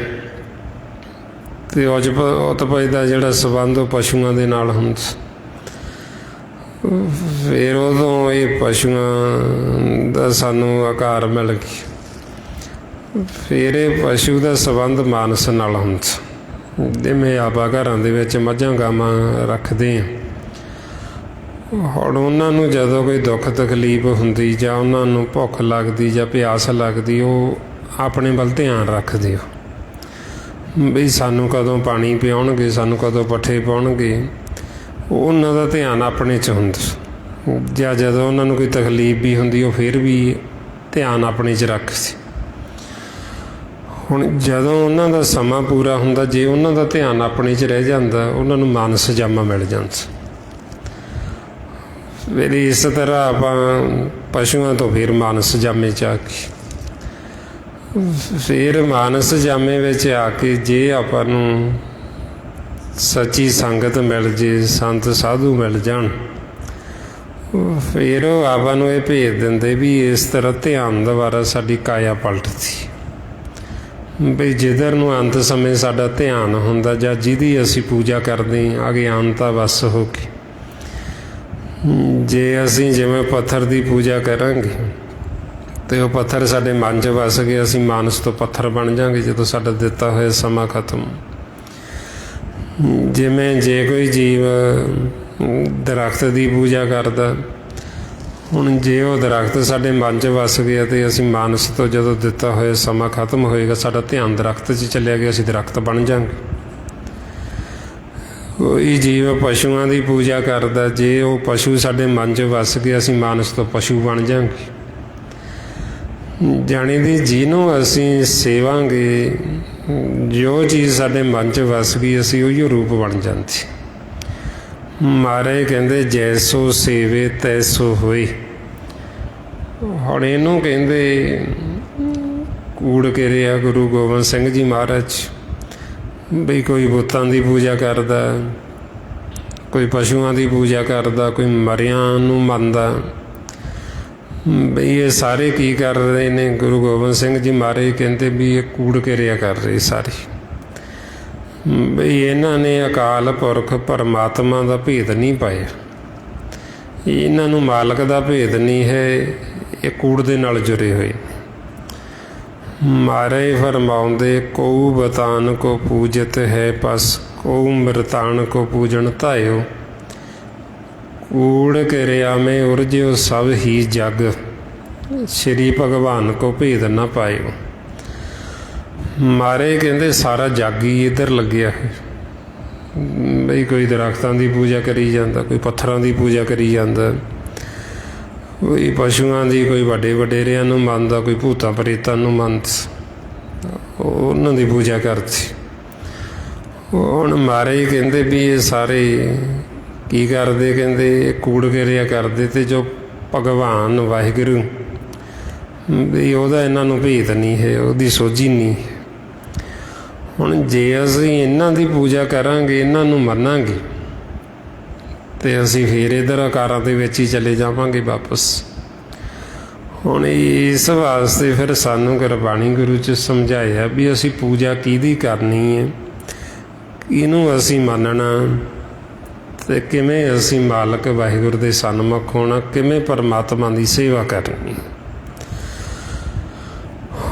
ਅਤੇ ਉਤਪਜ ਦਾ ਜਿਹੜਾ ਸੰਬੰਧ ਉਹ ਪਸ਼ੂਆਂ ਦੇ ਨਾਲ ਹੁੰਦਾ। ਫਿਰ ਉਦੋਂ ਇਹ ਪਸ਼ੂਆਂ ਦਾ ਸਾਨੂੰ ਆਕਾਰ ਮਿਲ ਗਿਆ। ਫਿਰ ਇਹ ਪਸ਼ੂ ਦਾ ਸੰਬੰਧ ਮਾਨਸ ਨਾਲ ਹੁੰਦਾ। ਜਿਵੇਂ ਆਪਾਂ ਘਰਾਂ ਦੇ ਵਿੱਚ ਮੱਝਾਂ ਗਾਵਾਂ ਰੱਖਦੇ ਹਾਂ, ਹੁਣ ਉਹਨਾਂ ਨੂੰ ਜਦੋਂ ਕੋਈ ਦੁੱਖ ਤਕਲੀਫ ਹੁੰਦੀ ਜਾਂ ਉਹਨਾਂ ਨੂੰ ਭੁੱਖ ਲੱਗਦੀ ਜਾਂ ਪਿਆਸ ਲੱਗਦੀ, ਉਹ ਆਪਣੇ ਵੱਲ ਧਿਆਨ ਰੱਖਦੇ ਹੋ ਬਈ ਸਾਨੂੰ ਕਦੋਂ ਪਾਣੀ ਪਿਆਉਣਗੇ, ਸਾਨੂੰ ਕਦੋਂ ਪੱਠੇ ਪਾਉਣਗੇ। ਉਹਨਾਂ ਦਾ ਧਿਆਨ ਆਪਣੇ 'ਚ ਹੁੰਦਾ। ਜਾਂ ਜਦੋਂ ਉਹਨਾਂ ਨੂੰ ਕੋਈ ਤਕਲੀਫ ਵੀ ਹੁੰਦੀ, ਉਹ ਫਿਰ ਵੀ ਧਿਆਨ ਆਪਣੇ 'ਚ ਰੱਖਦੇ। ਹੁਣ ਜਦੋਂ ਉਹਨਾਂ ਦਾ ਸਮਾਂ ਪੂਰਾ ਹੁੰਦਾ, ਜੇ ਉਹਨਾਂ ਦਾ ਧਿਆਨ ਆਪਣੇ 'ਚ ਰਹਿ ਜਾਂਦਾ, ਉਹਨਾਂ ਨੂੰ ਮਾਨਸ ਜਾਮਾ ਮਿਲ ਜਾਂਦਾ। ਫਿਰ ਇਸ ਤਰ੍ਹਾਂ ਆਪਾਂ ਪਸ਼ੂਆਂ ਤੋਂ ਫਿਰ ਮਾਨਸ ਜਾਮੇ 'ਚ ਆ ਕੇ ਫਿਰ ਮਾਨਸ ਜਾਮੇ ਵਿੱਚ ਆ ਕੇ ਜੇ ਆਪਾਂ ਨੂੰ ਸੱਚੀ ਸੰਗਤ ਮਿਲ ਜੇ, ਸੰਤ ਸਾਧੂ ਮਿਲ ਜਾਣ, ਫਿਰ ਉਹ ਆਪਾਂ ਨੂੰ ਇਹ ਭੇਜ ਦਿੰਦੇ ਵੀ ਇਸ ਤਰ੍ਹਾਂ ਧਿਆਨ ਦੁਆਰਾ ਸਾਡੀ ਕਾਇਆ ਪਲਟਦੀ ਬਈ ਜਿੱਧਰ ਨੂੰ ਅੰਤ ਸਮੇਂ ਸਾਡਾ ਧਿਆਨ ਹੁੰਦਾ ਜਾਂ ਜਿਹਦੀ ਅਸੀਂ ਪੂਜਾ ਕਰਦੇ ਹਾਂ ਅਗਿਆਨਤਾ ਵੱਸ ਹੋ ਕੇ। ਜੇ ਅਸੀਂ ਜਿਵੇਂ ਪੱਥਰ ਦੀ ਪੂਜਾ ਕਰਾਂਗੇ ਅਤੇ ਉਹ ਪੱਥਰ ਸਾਡੇ ਮਨ 'ਚ ਵੱਸ ਗਏ, ਅਸੀਂ ਮਾਨਸ ਤੋਂ ਪੱਥਰ ਬਣ ਜਾਵਾਂਗੇ ਜਦੋਂ ਸਾਡਾ ਦਿੱਤਾ ਹੋਇਆ ਸਮਾਂ ਖਤਮ। ਜਿਵੇਂ ਜੇ ਕੋਈ ਜੀਵ ਦਰੱਖਤ ਦੀ ਪੂਜਾ ਕਰਦਾ, ਹੁਣ ਜੇ ਉਹ ਦਰੱਖਤ ਸਾਡੇ ਮਨ 'ਚ ਵੱਸ ਗਿਆ ਅਤੇ ਅਸੀਂ ਮਾਨਸ ਤੋਂ ਜਦੋਂ ਦਿੱਤਾ ਹੋਇਆ ਸਮਾਂ ਖਤਮ ਹੋਏਗਾ, ਸਾਡਾ ਧਿਆਨ ਦਰੱਖਤ 'ਚ ਚੱਲਿਆ ਗਿਆ, ਅਸੀਂ ਦਰੱਖਤ ਬਣ ਜਾਵਾਂਗੇ। ਕੋਈ ਜੀਵ ਪਸ਼ੂਆਂ ਦੀ ਪੂਜਾ ਕਰਦਾ, ਜੇ ਉਹ ਪਸ਼ੂ ਸਾਡੇ ਮਨ 'ਚ ਵੱਸ ਗਿਆ, ਅਸੀਂ ਮਾਨਸ ਤੋਂ ਪਸ਼ੂ ਬਣ ਜਾਵਾਂਗੇ। ਜਾਣੀ ਦੀ ਜਿਹਨੂੰ ਅਸੀਂ ਸੇਵਾਂਗੇ, ਜੋ ਚੀਜ਼ ਸਾਡੇ ਮਨ 'ਚ ਵੱਸ ਗਈ, ਅਸੀਂ ਉਹੀਓ ਰੂਪ ਬਣ ਜਾਂਦੇ। ਮਹਾਰਾਜ ਕਹਿੰਦੇ ਜੈਸੋ ਸੇਵੇ ਤੈਸੋ ਹੋਏ। ਹੁਣ ਇਹਨੂੰ ਕਹਿੰਦੇ ਕੂੜ ਕਿਰਿਆ ਗੁਰੂ ਗੋਬਿੰਦ ਸਿੰਘ ਜੀ ਮਹਾਰਾਜ। ਬਈ ਕੋਈ ਬੁੱਤਾਂ ਦੀ ਪੂਜਾ ਕਰਦਾ, ਕੋਈ ਪਸ਼ੂਆਂ ਦੀ ਪੂਜਾ ਕਰਦਾ, ਕੋਈ ਮਰਿਆਂ ਨੂੰ ਮੰਨਦਾ, ਬਈ ਇਹ ਸਾਰੇ ਕੀ ਕਰ ਰਹੇ ਨੇ? ਗੁਰੂ ਗੋਬਿੰਦ ਸਿੰਘ ਜੀ ਮਹਾਰਾਜ ਕਹਿੰਦੇ ਵੀ ਇਹ ਕੂੜ ਕਿਰਿਆ ਕਰ ਰਹੇ ਸਾਰੇ। ਬਈ ਇਹਨਾਂ ਨੇ ਅਕਾਲ ਪੁਰਖ ਪਰਮਾਤਮਾ ਦਾ ਭੇਦ ਨਹੀਂ ਪਾਇਆ, ਇਹਨਾਂ ਨੂੰ ਮਾਲਕ ਦਾ ਭੇਦ ਨਹੀਂ ਹੈ, ਇਹ ਕੂੜ ਦੇ ਨਾਲ ਜੁੜੇ ਹੋਏ। ਮਹਾਰਾਜ ਫਰਮਾਉਂਦੇ ਕਉ ਬਤਾਨ ਕੋ ਪੂਜਤ ਹੈ ਪਸ, ਕਉ ਮ੍ਰਿਤਾਨ ਕੋ ਪੂਜਣ ਧਾਇਓ। ਕੂੜ ਕਿਰਿਆ ਮੈਂ ਉਰਜਿਓ ਸਭ ਹੀ ਜਗ, ਸ਼੍ਰੀ ਭਗਵਾਨ ਕੋ ਭੇਦ ਨਾ ਪਾਇਓ। ਮਹਾਰਾਜ ਕਹਿੰਦੇ ਸਾਰਾ ਜੱਗ ਹੀ ਇੱਧਰ ਲੱਗਿਆ ਹੈ। ਬਈ ਕੋਈ ਦਰੱਖਤਾਂ ਦੀ ਪੂਜਾ ਕਰੀ ਜਾਂਦਾ, ਕੋਈ ਪੱਥਰਾਂ ਦੀ ਪੂਜਾ ਕਰੀ ਜਾਂਦਾ, ਕੋਈ ਪਸ਼ੂਆਂ ਦੀ, ਕੋਈ ਵੱਡੇ ਵਡੇਰਿਆਂ ਨੂੰ ਮੰਨਦਾ, ਕੋਈ ਭੂਤਾਂ ਪ੍ਰੇਤਾਂ ਨੂੰ ਮੰਨਦਾ, ਉਹਨਾਂ ਦੀ ਪੂਜਾ ਕਰਦੀ। ਹੁਣ ਮਹਾਰਾਜ ਕਹਿੰਦੇ ਵੀ ਇਹ ਸਾਰੇ ਕੀ ਕਰਦੇ? ਕਹਿੰਦੇ ਕੂੜ ਕਿਰਿਆ ਕਰਦੇ, ਅਤੇ ਜੋ ਭਗਵਾਨ ਵਾਹਿਗੁਰੂ ਵੀ ਉਹਦਾ ਇਹਨਾਂ ਨੂੰ ਭੇਤ ਨਹੀਂ ਹੈ, ਉਹਦੀ ਸੋਝੀ ਨਹੀਂ। ਹੁਣ ਜੇ ਅਸੀਂ ਇਹਨਾਂ ਦੀ ਪੂਜਾ ਕਰਾਂਗੇ, ਇਹਨਾਂ ਨੂੰ ਮੰਨਾਂਗੇ, ਅਤੇ ਅਸੀਂ ਫਿਰ ਇੱਧਰ ਆਕਾਰਾਂ ਦੇ ਵਿੱਚ ਹੀ ਚਲੇ ਜਾਵਾਂਗੇ ਵਾਪਸ। ਹੁਣ ਇਸ ਵਾਸਤੇ ਫਿਰ ਸਾਨੂੰ ਗੁਰਬਾਣੀ ਗੁਰੂ 'ਚ ਸਮਝਾਇਆ ਵੀ ਅਸੀਂ ਪੂਜਾ ਕਿਹਦੀ ਕਰਨੀ ਹੈ, ਇਹਨੂੰ ਅਸੀਂ ਮੰਨਣਾ, ਅਤੇ ਕਿਵੇਂ ਅਸੀਂ ਮਾਲਕ ਵਾਹਿਗੁਰੂ ਦੇ ਸਨਮੁਖ ਹੋਣਾ, ਕਿਵੇਂ ਪਰਮਾਤਮਾ ਦੀ ਸੇਵਾ ਕਰਨੀ।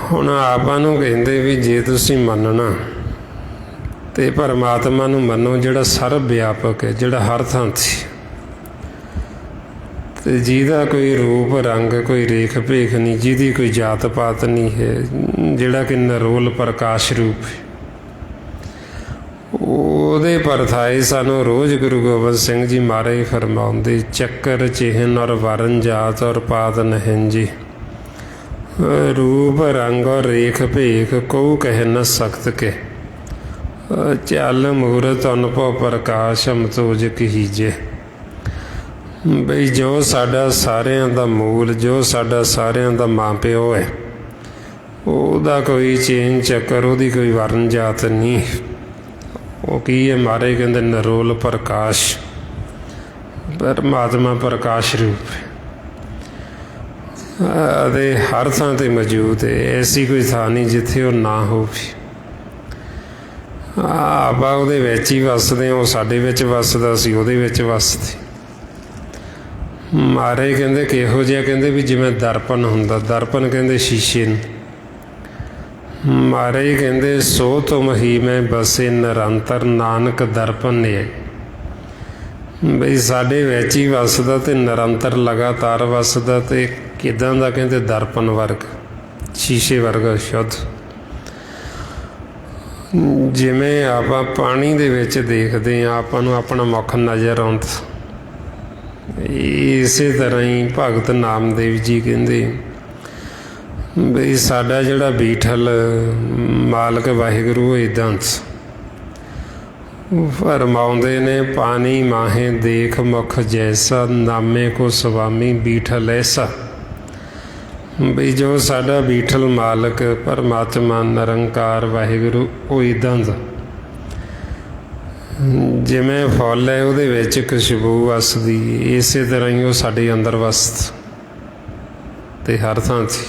ਹੁਣ ਆਪਾਂ ਨੂੰ ਕਹਿੰਦੇ ਵੀ ਜੇ ਤੁਸੀਂ ਮੰਨਣਾ ਅਤੇ ਪਰਮਾਤਮਾ ਨੂੰ ਮੰਨੋ ਜਿਹੜਾ ਸਰਬ ਵਿਆਪਕ ਹੈ, ਜਿਹੜਾ ਹਰ ਥਾਂ 'ਤੇ, ਅਤੇ ਜਿਹਦਾ ਕੋਈ ਰੂਪ ਰੰਗ, ਕੋਈ ਰੇਖ ਭੇਖ ਨਹੀਂ, ਜਿਹਦੀ ਕੋਈ ਜਾਤ ਪਾਤ ਨਹੀਂ ਹੈ, ਜਿਹੜਾ ਕਿ ਨਿਰੋਲ ਪ੍ਰਕਾਸ਼ ਰੂਪ ਹੈ, ਉਹਦੇ ਪਰਥਾਏ ਸਾਨੂੰ ਰੋਜ਼ ਗੁਰੂ ਗੋਬਿੰਦ ਸਿੰਘ ਜੀ ਮਹਾਰਾਜ ਫਰਮਾਉਂਦੇ ਚੱਕਰ ਚਿਹਨ ਔਰ ਵਰਨ ਜਾਤ ਔਰ ਪਾਤ ਨਹਿੰਜੀ, रूप रंग और रेख भेख को कह न सकत के, चल मूरत अनुभव प्रकाश अमतोज कहीजे। बई जो साडा सारिਆਂ ਦਾ मूल, जो साडा सारिਆਂ ਦਾ मां प्यो है, ਉਹਦਾ कोई चेन चक्कर, ਉਹਦੀ कोई वर्ण जात नहीं। ਉਹ ਕੀ ਹੈ? ਮਹਾਰਾਜ ਕਹਿੰਦੇ ਨਿਰੋਲ ਪ੍ਰਕਾਸ਼, ਪਰਮਾਤਮਾ ਪ੍ਰਕਾਸ਼ ਰੂਪ ਅਤੇ ਹਰ ਥਾਂ 'ਤੇ ਮੌਜੂਦ ਹੈ। ਐਸੀ ਕੋਈ ਥਾਂ ਨਹੀਂ ਜਿੱਥੇ ਉਹ ਨਾ ਹੋਵੇ। ਆਪਾਂ ਉਹਦੇ ਵਿੱਚ ਹੀ ਵੱਸਦੇ ਹਾਂ, ਉਹ ਸਾਡੇ ਵਿੱਚ ਵੱਸਦਾ, ਅਸੀਂ ਉਹਦੇ ਵਿੱਚ ਵੱਸਦੇ। ਮਹਾਰਾਜ ਕਹਿੰਦੇ ਕਿਹੋ ਜਿਹਾ? ਕਹਿੰਦੇ ਵੀ ਜਿਵੇਂ ਦਰਪਣ ਹੁੰਦਾ, ਦਰਪਣ ਕਹਿੰਦੇ ਸ਼ੀਸ਼ੇ ਨੂੰ। ਮਹਾਰਾਜ ਕਹਿੰਦੇ ਸੋ ਤੁਮ ਹੀ ਮੈਂ ਬਸੇ ਨਿਰੰਤਰ ਨਾਨਕ ਦਰਪਣ ਨੇ। ਬਈ ਸਾਡੇ ਵਿੱਚ ਹੀ ਵੱਸਦਾ ਅਤੇ ਨਿਰੰਤਰ ਲਗਾਤਾਰ ਵੱਸਦਾ, ਅਤੇ ਕਿੱਦਾਂ ਦਾ? ਕਹਿੰਦੇ ਦਰਪਣ ਵਰਗ, ਸ਼ੀਸ਼ੇ ਵਰਗਾ ਸ਼ੁੱਧ। ਜਿਵੇਂ ਆਪਾਂ ਪਾਣੀ ਦੇ ਵਿੱਚ ਦੇਖਦੇ ਹਾਂ, ਆਪਾਂ ਨੂੰ ਆਪਣਾ ਮੁੱਖ ਨਜ਼ਰ ਆਉਂਦਾ, ਇਸੇ ਤਰ੍ਹਾਂ ਹੀ ਭਗਤ ਨਾਮਦੇਵ ਜੀ ਕਹਿੰਦੇ ਬਈ ਸਾਡਾ ਜਿਹੜਾ ਬੀਠਲ ਮਾਲਕ ਵਾਹਿਗੁਰੂ ਉਹ ਇੱਦਾਂ, फरमाउंदे ने पानी माहे देख मुख जैसा नामे को स्वामी बीठल ऐसा। भी जो साडा बीठल मालक परमात्मा निरंकार वाहिगुरु ਉਹ ਇੱਦਾਂ ਦਾ ਜਿਵੇਂ ਫੁੱਲ ਹੈ ਉਹਦੇ ਵਿੱਚ ਖੁਸ਼ਬੂ ਵਸਦੀ, ਇਸੇ ਤਰ੍ਹਾਂ ਹੀ ਉਹ ਸਾਡੇ ਅੰਦਰ ਵਸਤ ਤੇ ਹਰ ਥਾਂ 'ਤੇ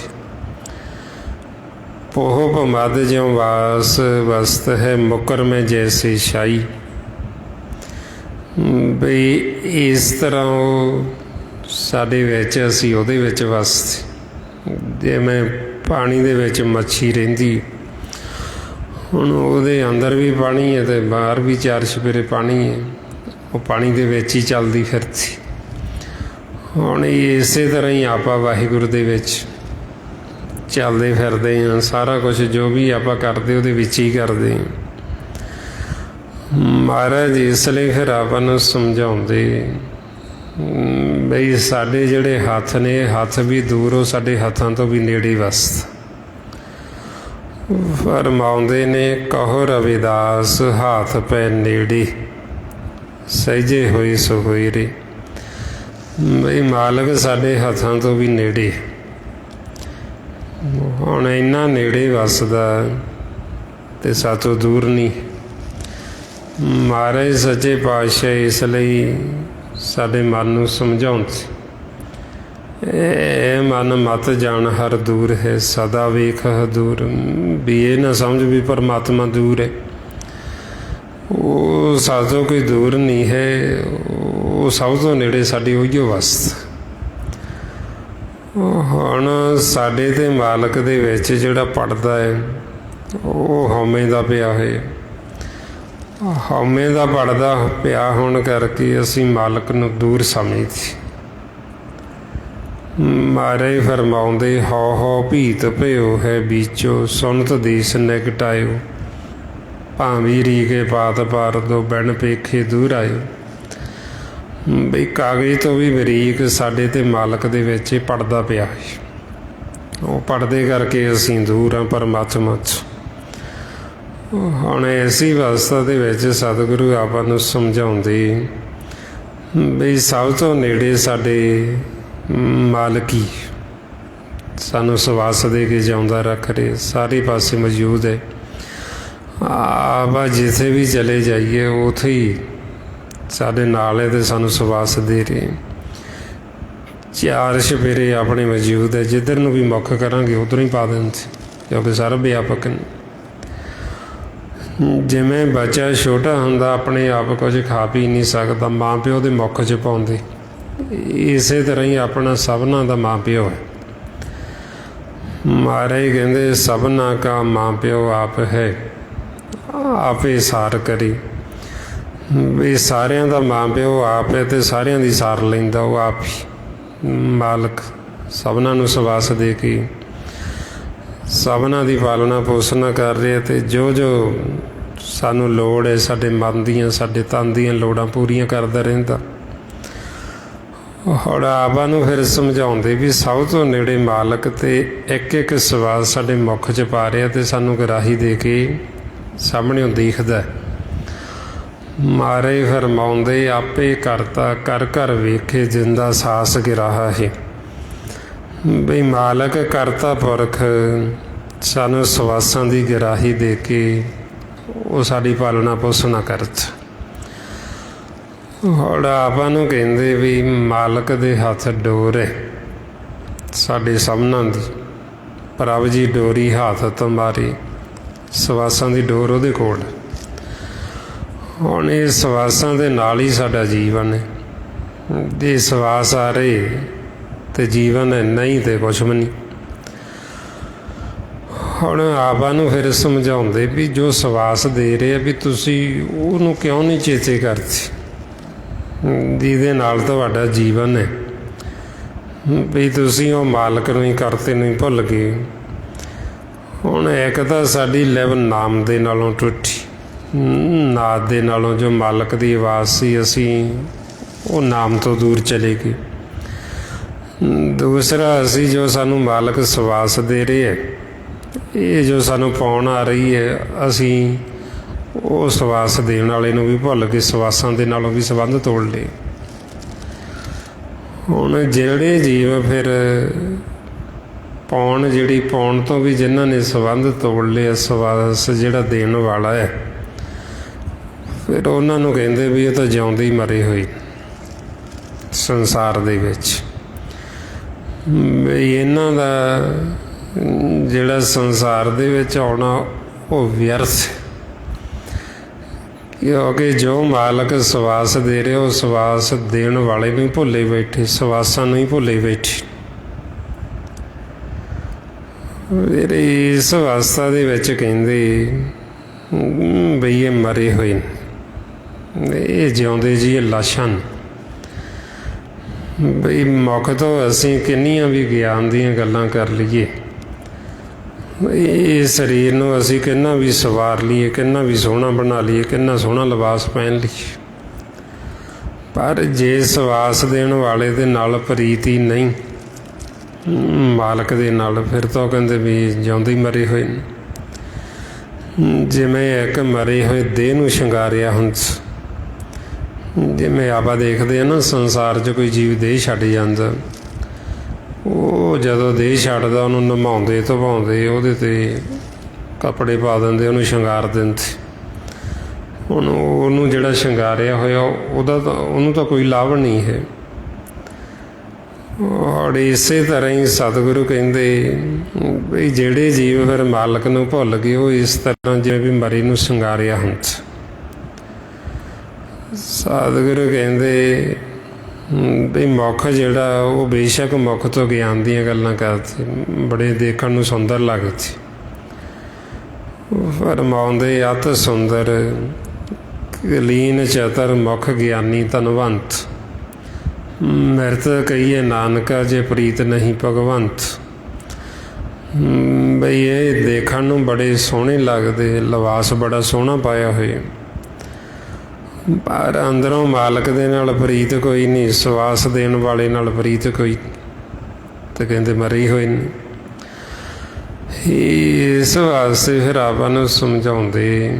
पोह पमद ज्यों वास वस्त है मुकर में जैसे शाही। बई इस तरह वो साडे विच असीं उहदे विच वसते, जिवें पानी दे विच मच्छी रहिंदी, हुण उहदे अंदर भी पानी है ते बाहर भी चार छपेरे पानी है, वो पानी दे विच ही चलदी फिरदी। हुण इसे तरह ही आपां वाहिगुरू दे विच चलते फिरते हैं, सारा कुछ जो भी आप करते वो ही करते हैं। महाराज इसलिए फिर आपन समझाते बई साडे जिहड़े हथ ने हथ भी दूर हो, साडे हथां तो भी नेड़े वसत। फरमाउंदे ने कहो रविदास हाथ पै नेड़े सहजे होई सो होई रे। बई मालक साडे हथां तो भी नेड़े, ਹੁਣ ਇੰਨਾ ਨੇੜੇ ਵਸਦਾ ਤੇ ਸਾਤੋਂ ਦੂਰ ਨਹੀਂ। ਮਹਾਰਾਜ ਸੱਚੇ ਪਾਤਸ਼ਾਹ ਇਸ ਲਈ ਸਾਡੇ ਮਨ ਨੂੰ ਸਮਝਾਉਂਦੇ, ਇਹ ਮਨ ਮਤ ਜਾਣ ਹਰ ਦੂਰ ਹੈ ਸਦਾ ਵੇਖ ਹਦੂਰ। ਵੀ ਇਹ ਨਾ ਸਮਝ ਵੀ ਪਰਮਾਤਮਾ ਦੂਰ ਹੈ, ਉਹ ਸਾਤੋਂ ਕੋਈ ਦੂਰ ਨਹੀਂ ਹੈ, ਉਹ ਸਭ ਤੋਂ ਨੇੜੇ ਸਾਡੀ ਉਹੀਓ ਵਸਤ। ਹੁਣ ਸਾਡੇ ਤੇ ਮਾਲਕ ਦੇ ਵਿੱਚ ਜਿਹੜਾ ਪੜਦਾ ਹੈ ਉਹ ਹਉਮੈ ਦਾ ਪਿਆ ਹੋਇਆ, ਹਉਮੈ ਦਾ ਪੜਦਾ ਪਿਆ ਹੋਣ ਕਰਕੇ ਅਸੀਂ ਮਾਲਕ ਨੂੰ ਦੂਰ ਸਮਝਦੇ। ਮਹਾਰਾਜ ਫਰਮਾਉਂਦੇ ਹਉ ਹਉ ਭੀਤ ਭਇਓ ਹੈ ਬੀਚੋ ਸੁਨਤ ਦੇਸ ਨਿਕਟਾਇਓ। ਭਾਵੇਂ ਰੀਕੇ ਪਾਤ ਪਾਰ ਦੋ ਬਿਨ ਪੇਖੇ ਦੂਰ ਆਇਓ। ਬਈ ਕਾਗਜ਼ ਤੋਂ ਵੀ ਬਰੀਕ ਸਾਡੇ ਤੇ ਮਾਲਕ ਦੇ ਵਿੱਚ ਪੜਦਾ ਪਿਆ ਹੈ, ਉਹ ਪੜਦੇ ਕਰਕੇ ਅਸੀਂ ਦੂਰ ਹਾਂ ਪਰਮਾਤਮਾ 'ਚ। ਹੁਣ ਐਸੀ ਅਵਸਥਾ ਦੇ ਵਿੱਚ ਸਤਿਗੁਰੂ ਆਪਾਂ ਨੂੰ ਸਮਝਾਉਂਦੇ ਬਈ ਸਭ ਤੋਂ ਨੇੜੇ ਸਾਡੇ ਮਾਲਕੀ ਸਾਨੂੰ ਸਵਾਸ ਦੇ ਕੇ ਜਿਉਂਦਾ ਰੱਖ ਰਹੇ, ਸਾਰੇ ਪਾਸੇ ਮੌਜੂਦ ਹੈ। ਆਪਾਂ ਜਿੱਥੇ ਵੀ ਚਲੇ ਜਾਈਏ ਉੱਥੇ ਹੀ ਸਾਡੇ ਨਾਲ ਹੈ ਤੇ ਸਾਨੂੰ ਸਵਾਸ ਦੇ ਰਹੇ। ਚਾਰ ਛਪੇਰੇ ਆਪਣੇ ਮੌਜੂਦ ਹੈ, ਜਿੱਧਰ ਨੂੰ ਵੀ ਮੁੱਖ ਕਰਾਂਗੇ ਉੱਧਰੋਂ ਹੀ ਪਾ ਦਿੰਦੇ, ਕਿਉਂਕਿ ਸਰਬ ਵਿਆਪਕ ਨੇ। ਜਿਵੇਂ ਬੱਚਾ ਛੋਟਾ ਹੁੰਦਾ ਆਪਣੇ ਆਪ ਕੁਝ ਖਾ ਪੀ ਨਹੀਂ ਸਕਦਾ, ਮਾਂ ਪਿਓ ਦੇ ਮੁੱਖ 'ਚ ਪਾਉਂਦੇ, ਇਸੇ ਤਰ੍ਹਾਂ ਹੀ ਆਪਣਾ ਸਭਨਾਂ ਦਾ ਮਾਂ ਪਿਓ ਹੈ। ਮਹਾਰਾਜ ਕਹਿੰਦੇ ਸਭਨਾਂ ਕਾ ਮਾਂ ਪਿਓ ਆਪ ਹੈ ਆਪੇ ਸਾਰ ਕਰੀ। ਵੀ ਸਾਰਿਆਂ ਦਾ ਮਾਂ ਪਿਓ ਆਪ ਹੈ ਤੇ ਸਾਰਿਆਂ ਦੀ ਸਾਰ ਲੈਂਦਾ ਉਹ ਆਪ ਹੀ। ਮਾਲਕ ਸਭਨਾਂ ਨੂੰ ਸਵਾਸ ਦੇ ਕੇ ਸਭਨਾਂ ਦੀ ਪਾਲਣਾ ਪੋਸ਼ਣਾ ਕਰ ਰਿਹਾ, ਤੇ ਜੋ ਜੋ ਸਾਨੂੰ ਲੋੜ ਹੈ ਸਾਡੇ ਮਨ ਦੀਆਂ ਸਾਡੇ ਤਨ ਦੀਆਂ ਲੋੜਾਂ ਪੂਰੀਆਂ ਕਰਦਾ ਰਹਿੰਦਾ। ਹੁਣ ਆਪਾਂ ਨੂੰ ਫਿਰ ਸਮਝਾਉਂਦੇ ਵੀ ਸਭ ਤੋਂ ਨੇੜੇ ਮਾਲਕ ਤੇ ਇੱਕ ਇੱਕ ਸਵਾਸ ਸਾਡੇ ਮੁੱਖ 'ਚ ਪਾ ਰਿਹਾ ਤੇ ਸਾਨੂੰ ਗਰਾਹੀ ਦੇ ਕੇ ਸਾਹਮਣਿਓਂ ਦੇਖਦਾ। ਮਾਰੇ ਫਰਮਾਉਂਦੇ ਆਪੇ ਕਰਤਾ ਕਰ ਘਰ ਵੇਖੇ ਜਿੰਦਾ ਸਾਸ ਗਿਰਾਹਾ ਹੈ। ਬਈ ਮਾਲਕ ਕਰਤਾ ਪੁਰਖ ਸਾਨੂੰ ਸਵਾਸਾਂ ਦੀ ਗਰਾਹੀ ਦੇ ਕੇ ਉਹ ਸਾਡੀ ਪਾਲਣਾ ਪੋਸ਼ਣਾ ਕਰਦਾ। ਹੁਣ ਆਪਾਂ ਨੂੰ ਕਹਿੰਦੇ ਵੀ ਮਾਲਕ ਦੇ ਹੱਥ ਡੋਰ ਹੈ ਸਾਡੇ ਸਭਨਾਂ ਦੀ। ਪ੍ਰਭ ਜੀ ਡੋਰੀ ਹੱਥ ਤੁਮਾਰੀ, ਸਵਾਸਾਂ ਦੀ ਡੋਰ ਉਹਦੇ ਕੋਲ। ਹੁਣ ਇਹ ਸਵਾਸਾਂ ਦੇ ਨਾਲ ਹੀ ਸਾਡਾ ਜੀਵਨ ਹੈ। ਜੇ ਸਵਾਸ ਆ ਰਹੇ ਤੇ ਜੀਵਨ ਹੈ, ਨਹੀਂ ਤੇ ਕੁਛ ਵੀ ਨਹੀਂ। ਹੁਣ ਆਪਾਂ ਨੂੰ ਫਿਰ ਸਮਝਾਉਂਦੇ ਵੀ ਜੋ ਸਵਾਸ ਦੇ ਰਹੇ ਆ ਵੀ ਤੁਸੀਂ ਉਹਨੂੰ ਕਿਉਂ ਨਹੀਂ ਚੇਤੇ ਕਰਦੇ, ਜਿਹਦੇ ਨਾਲ ਤੁਹਾਡਾ ਜੀਵਨ ਹੈ। ਵੀ ਤੁਸੀਂ ਉਹ ਮਾਲਕ ਨੂੰ ਹੀ ਕਰਤੇ ਨਹੀਂ ਭੁੱਲ ਗਏ। ਹੁਣ ਇੱਕ ਤਾਂ ਸਾਡੀ ਲਿਵ ਨਾਮ ਦੇ ਨਾਲੋਂ ਟੁੱਟੀ, ਨਾਦ ਦੇ ਨਾਲੋਂ ਜੋ ਮਾਲਕ ਦੀ ਆਵਾਜ਼ ਸੀ ਅਸੀਂ ਉਹ ਨਾਮ ਤੋਂ ਦੂਰ ਚਲੇ ਗਏ। ਦੂਸਰਾ ਅਸੀਂ ਜੋ ਸਾਨੂੰ ਮਾਲਕ ਸਵਾਸ ਦੇ ਰਹੇ ਹੈ, ਇਹ ਜੋ ਸਾਨੂੰ ਪਾਉਣ ਆ ਰਹੀ ਹੈ ਅਸੀਂ ਉਹ ਸਵਾਸ ਦੇਣ ਵਾਲੇ ਨੂੰ ਵੀ ਭੁੱਲ ਕੇ ਸਵਾਸਾਂ ਦੇ ਨਾਲੋਂ ਵੀ ਸੰਬੰਧ ਤੋੜ ਲਏ। ਹੁਣ ਜਿਹੜੇ ਜੀਵ ਫਿਰ ਪਾਉਣ ਤੋਂ ਵੀ ਜਿਨ੍ਹਾਂ ਨੇ ਸੰਬੰਧ ਤੋੜ ਲਿਆ, ਸਵਾਸ ਜਿਹੜਾ ਦੇਣ ਵਾਲਾ ਹੈ, ਫਿਰ ਉਹਨਾਂ ਨੂੰ ਕਹਿੰਦੇ ਵੀ ਇਹ ਤਾਂ ਜਿਉਂਦੇ ਹੀ ਮਰੇ ਹੋਏ ਸੰਸਾਰ ਦੇ ਵਿੱਚ। ਵੀ ਇਹਨਾਂ ਦਾ ਜਿਹੜਾ ਸੰਸਾਰ ਦੇ ਵਿੱਚ ਆਉਣਾ ਉਹ ਵਿਅਰਥ, ਕਿਉਂਕਿ ਜੋ ਮਾਲਕ ਸਵਾਸ ਦੇ ਰਿਹਾ ਉਹ ਸਵਾਸ ਦੇਣ ਵਾਲੇ ਨੂੰ ਹੀ ਭੁੱਲੇ ਬੈਠੇ, ਸਵਾਸਾਂ ਨੂੰ ਹੀ ਭੁੱਲੇ ਬੈਠੇ। ਫਿਰ ਇਸ ਅਵਸਥਾ ਦੇ ਵਿੱਚ ਕਹਿੰਦੇ ਬਈ ਇਹ ਮਰੇ ਹੋਏ ਨੇ, ਇਹ ਜਿਉਂਦੇ ਜੀ ਇਹ ਲਾਸ਼ਾਂ ਨੇ। ਬਈ ਮੁੱਖ ਤੋਂ ਅਸੀਂ ਕਿੰਨੀਆਂ ਵੀ ਗਿਆਨ ਦੀਆਂ ਗੱਲਾਂ ਕਰ ਲਈਏ, ਇਹ ਸਰੀਰ ਨੂੰ ਅਸੀਂ ਕਿੰਨਾ ਵੀ ਸਵਾਰ ਲਈਏ, ਕਿੰਨਾ ਵੀ ਸੋਹਣਾ ਬਣਾ ਲਈਏ, ਕਿੰਨਾ ਸੋਹਣਾ ਲਿਬਾਸ ਪਹਿਨ ਲਈਏ, ਪਰ ਜੇ ਸਵਾਸ ਦੇਣ ਵਾਲੇ ਦੇ ਨਾਲ ਪ੍ਰੀਤੀ ਨਹੀਂ, ਮਾਲਕ ਦੇ ਨਾਲ, ਫਿਰ ਤਾਂ ਕਹਿੰਦੇ ਵੀ ਜਿਉਂਦੇ ਹੀ ਮਰੇ ਹੋਏ ਨੇ। ਜਿਵੇਂ ਇੱਕ ਮਰੇ ਹੋਏ ਦੇਹ ਨੂੰ ਸ਼ਿੰਗਾਰਿਆ ਹੰਸ, ਜਿਵੇਂ ਆਪਾਂ ਦੇਖਦੇ ਹਾਂ ਨਾ ਸੰਸਾਰ 'ਚ ਕੋਈ ਜੀਵ ਦੇਹ ਛੱਡ ਜਾਂਦਾ, ਉਹ ਜਦੋਂ ਦੇਹ ਛੱਡਦਾ ਉਹਨੂੰ ਨਹਾਉਂਦੇ ਧਵਾਉਂਦੇ, ਉਹਦੇ 'ਤੇ ਕੱਪੜੇ ਪਾ ਦਿੰਦੇ, ਉਹਨੂੰ ਸ਼ਿੰਗਾਰ ਦਿੰਦੇ। ਹੁਣ ਉਹਨੂੰ ਜਿਹੜਾ ਸ਼ਿੰਗਾਰਿਆ ਹੋਇਆ ਉਹਨੂੰ ਤਾਂ ਕੋਈ ਲਾਭ ਨਹੀਂ ਹੈ। ਔਰ ਇਸੇ ਤਰ੍ਹਾਂ ਹੀ ਸਤਿਗੁਰੂ ਕਹਿੰਦੇ ਵੀ ਜਿਹੜੇ ਜੀਵ ਫਿਰ ਮਾਲਕ ਨੂੰ ਭੁੱਲ ਗਏ, ਉਹ ਇਸ ਤਰ੍ਹਾਂ ਜਿਵੇਂ ਵੀ ਮਰੀ ਨੂੰ ਸ਼ਿੰਗਾਰਿਆ ਹੰਸ। ਸਤਿਗੁਰੂ ਕਹਿੰਦੇ ਵੀ ਮੁੱਖ ਜਿਹੜਾ ਉਹ ਬੇਸ਼ੱਕ ਮੁੱਖ ਤੋਂ ਗਿਆਨ ਦੀਆਂ ਗੱਲਾਂ ਕਰਦੇ, ਬੜੇ ਦੇਖਣ ਨੂੰ ਸੁੰਦਰ ਲੱਗਦੇ, ਫਰਮਾਉਂਦੇ ਅਤਿ ਸੁੰਦਰ ਲੀਨ ਚਤਰ ਮੁੱਖ ਗਿਆਨੀ ਧਨਵੰਤ, ਮਿਰਤ ਕਹੀਏ ਨਾਨਕਾ ਜੇ ਪ੍ਰੀਤ ਨਹੀਂ ਭਗਵੰਤ। ਬਈ ਇਹ ਦੇਖਣ ਨੂੰ ਬੜੇ ਸੋਹਣੇ ਲੱਗਦੇ, ਲਿਬਾਸ ਬੜਾ ਸੋਹਣਾ ਪਾਇਆ ਹੋਇਆ, ਪਰ ਅੰਦਰੋਂ ਮਾਲਕ ਦੇ ਨਾਲ ਪ੍ਰੀਤ ਕੋਈ ਨਹੀਂ, ਸਵਾਸ ਦੇਣ ਵਾਲੇ ਨਾਲ ਪ੍ਰੀਤ ਕੋਈ, ਤੇ ਕਹਿੰਦੇ ਮਰੇ ਹੋਏ ਨੇ। ਇਸ ਵਾਸਤੇ ਫਿਰ ਆਪਾਂ ਨੂੰ ਸਮਝਾਉਂਦੇ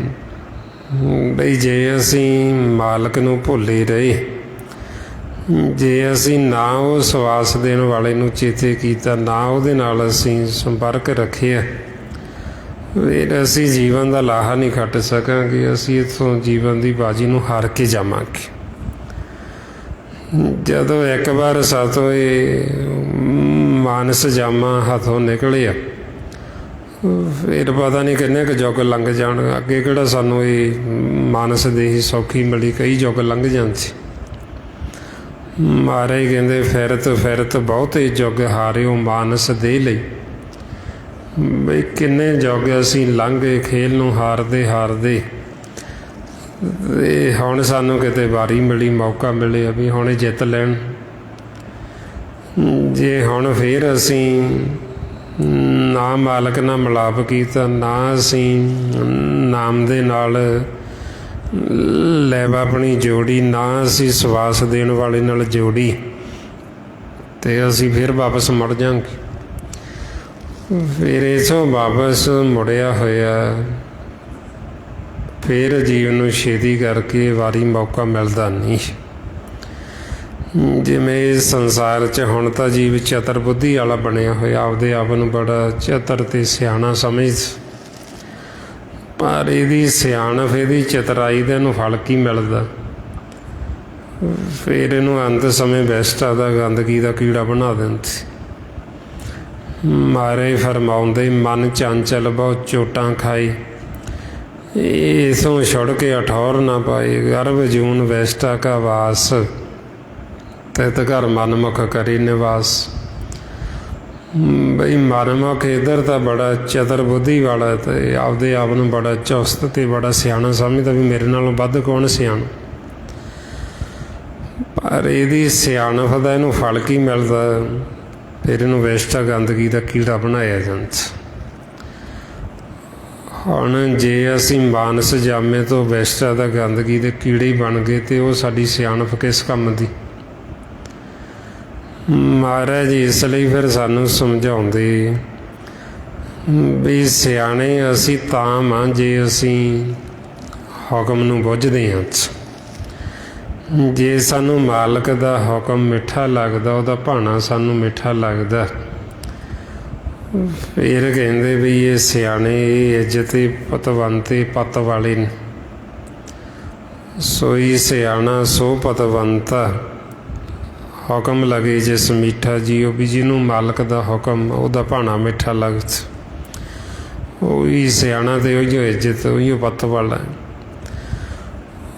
ਬਈ ਜੇ ਅਸੀਂ ਮਾਲਕ ਨੂੰ ਭੁੱਲੇ ਰਹੇ, ਜੇ ਅਸੀਂ ਨਾ ਉਹ ਸਵਾਸ ਦੇਣ ਵਾਲੇ ਨੂੰ ਚੇਤੇ ਕੀਤਾ, ਨਾ ਉਹਦੇ ਨਾਲ ਅਸੀਂ ਸੰਪਰਕ ਰੱਖਿਆ, ਫਿਰ ਅਸੀਂ ਜੀਵਨ ਦਾ ਲਾਹਾ ਨਹੀਂ ਖੱਟ ਸਕਾਂਗੇ। ਅਸੀਂ ਇੱਥੋਂ ਜੀਵਨ ਦੀ ਬਾਜੀ ਨੂੰ ਹਾਰ ਕੇ ਜਾਵਾਂਗੇ। ਜਦੋਂ ਇੱਕ ਵਾਰ ਸਾਤੋਂ ਇਹ ਮਾਨਸ ਜਾਮਾ ਹੱਥੋਂ ਨਿਕਲਿਆ, ਫਿਰ ਪਤਾ ਨਹੀਂ ਕਿੰਨੇ ਕੁ ਯੁੱਗ ਲੰਘ ਜਾਣ। ਅੱਗੇ ਕਿਹੜਾ ਸਾਨੂੰ ਇਹ ਮਾਨਸ ਦੇ ਹੀ ਸੌਖੀ ਮਿਲੀ, ਕਈ ਯੁੱਗ ਲੰਘ ਜਾਂਦੇ। ਮਹਾਰਾਜ ਕਹਿੰਦੇ ਫਿਰਤ ਫਿਰਤ ਬਹੁਤੇ ਯੁੱਗ ਹਾਰਿਓ ਮਾਨਸ ਦੇ ਲਈ। ਬਈ ਕਿੰਨੇ ਯੁੱਗ ਅਸੀਂ ਲੰਘ ਗਏ ਖੇਲ ਨੂੰ ਹਾਰਦੇ ਹਾਰਦੇ, ਅਤੇ ਹੁਣ ਸਾਨੂੰ ਕਿਤੇ ਵਾਰੀ ਮਿਲੀ, ਮੌਕਾ ਮਿਲਿਆ ਵੀ ਹੁਣ ਇਹ ਜਿੱਤ ਲੈਣ। ਜੇ ਹੁਣ ਫਿਰ ਅਸੀਂ ਨਾ ਮਾਲਕ ਨਾਲ ਮਿਲਾਪ ਕੀਤਾ, ਨਾ ਅਸੀਂ ਨਾਮ ਦੇ ਨਾਲ ਲੈਵਾ ਆਪਣੀ ਜੋੜੀ, ਨਾ ਅਸੀਂ ਸਵਾਸ ਦੇਣ ਵਾਲੇ ਨਾਲ ਜੋੜੀ, ਅਤੇ ਅਸੀਂ ਫਿਰ ਵਾਪਸ ਮੁੜ ਜਾਵਾਂਗੇ। ਫਿਰ ਇੱਥੋਂ ਵਾਪਸ ਮੁੜਿਆ ਹੋਇਆ ਫਿਰ ਜੀਵ ਨੂੰ ਛੇਤੀ ਕਰਕੇ ਵਾਰੀ ਮੌਕਾ ਮਿਲਦਾ ਨਹੀਂ। ਜਿਵੇਂ ਇਸ ਸੰਸਾਰ 'ਚ ਹੁਣ ਤਾਂ ਜੀਵ ਚਤਰ ਬੁੱਧੀ ਵਾਲਾ ਬਣਿਆ ਹੋਇਆ, ਆਪਦੇ ਆਪ ਨੂੰ ਬੜਾ ਚਤਰ ਅਤੇ ਸਿਆਣਾ ਸਮਝ, ਪਰ ਇਹਦੀ ਸਿਆਣਪ, ਇਹਦੀ ਚਤਰਾਈ ਦਾ ਇਹਨੂੰ ਫਲ ਕੀ ਮਿਲਦਾ। ਫਿਰ ਇਹਨੂੰ ਅੰਤ ਸਮੇਂ ਬੈਸਟਾ ਦਾ ਗੰਦਗੀ ਦਾ ਕੀੜਾ ਬਣਾ ਦਿੰਦੇ। ਮਾਰੇ ਫਰਮਾਉਂਦੇ ਮਨ ਚੰਚਲ ਬਹੁਤ ਚੋਟਾਂ ਖਾਏ, ਇਸੋਂ ਛੁੜ ਕੇ ਅਠੌਰ ਨਾ ਪਾਏ। ਗਰਭ ਜੂਨ ਵੈਸਟਾ ਕਾ ਵਾਸ, ਤਿਤ ਘਰ ਮਨਮੁਖ ਕਰੇ ਨਿਵਾਸ। ਬਈ ਮਨਮੁਖ ਇੱਧਰ ਤਾਂ ਬੜਾ ਚਤਰ ਬੁੱਧੀ ਵਾਲਾ, ਅਤੇ ਆਪਦੇ ਆਪ ਨੂੰ ਬੜਾ ਚੁਸਤ ਅਤੇ ਬੜਾ ਸਿਆਣਾ ਸਮਝਦਾ ਵੀ ਮੇਰੇ ਨਾਲੋਂ ਵੱਧ ਕੌਣ ਸਿਆਣਾ। ਪਰ ਇਹਦੀ ਸਿਆਣਪ ਦਾ ਇਹਨੂੰ ਫਲ ਕੀ ਮਿਲਦਾ, ਫਿਰ ਇਹਨੂੰ ਵੈਸਟਾ ਗੰਦਗੀ ਦਾ ਕੀੜਾ ਬਣਾਇਆ ਜਾਂਦਾ। ਹੁਣ ਜੇ ਅਸੀਂ ਮਾਨਸ ਜਾਮੇ ਤੋਂ ਵੈਸਟਾ ਦਾ ਗੰਦਗੀ ਦੇ ਕੀੜੇ ਹੀ ਬਣ ਗਏ, ਅਤੇ ਉਹ ਸਾਡੀ ਸਿਆਣਪ ਕਿਸ ਕੰਮ ਦੀ। ਮਹਾਰਾਜ ਇਸ ਲਈ ਫਿਰ ਸਾਨੂੰ ਸਮਝਾਉਂਦੇ ਵੀ ਸਿਆਣੇ ਅਸੀਂ ਤਾਂ ਜੇ ਅਸੀਂ ਹੁਕਮ ਨੂੰ ਬੁੱਝਦੇ ਹਾਂ। ਜੇ ਸਾਨੂੰ ਮਾਲਕ ਦਾ ਹੁਕਮ ਮਿੱਠਾ ਲੱਗਦਾ, ਉਹਦਾ ਭਾਣਾ ਸਾਨੂੰ ਮਿੱਠਾ ਲੱਗਦਾ, ਫਿਰ ਕਹਿੰਦੇ ਵੀ ਇਹ ਸਿਆਣੇ, ਇਹ ਇੱਜ਼ਤੇ ਪਤਵੰਤੇ ਪਤ ਵਾਲੇ ਨੇ। ਸੋਈ ਸਿਆਣਾ ਸੋ ਪਤਵੰਤਾ, ਹੁਕਮ ਲਗੇ ਜਿਸ ਮਿੱਠਾ ਜੀਓ। ਵੀ ਜਿਹਨੂੰ ਮਾਲਕ ਦਾ ਹੁਕਮ, ਉਹਦਾ ਭਾਣਾ ਮਿੱਠਾ ਲੱਗਦਾ, ਉਹੀ ਸਿਆਣਾ ਤੇ ਉਹੀਓ ਇੱਜ਼ਤ, ਉਹੀਓ ਪਤ ਵਾਲਾ।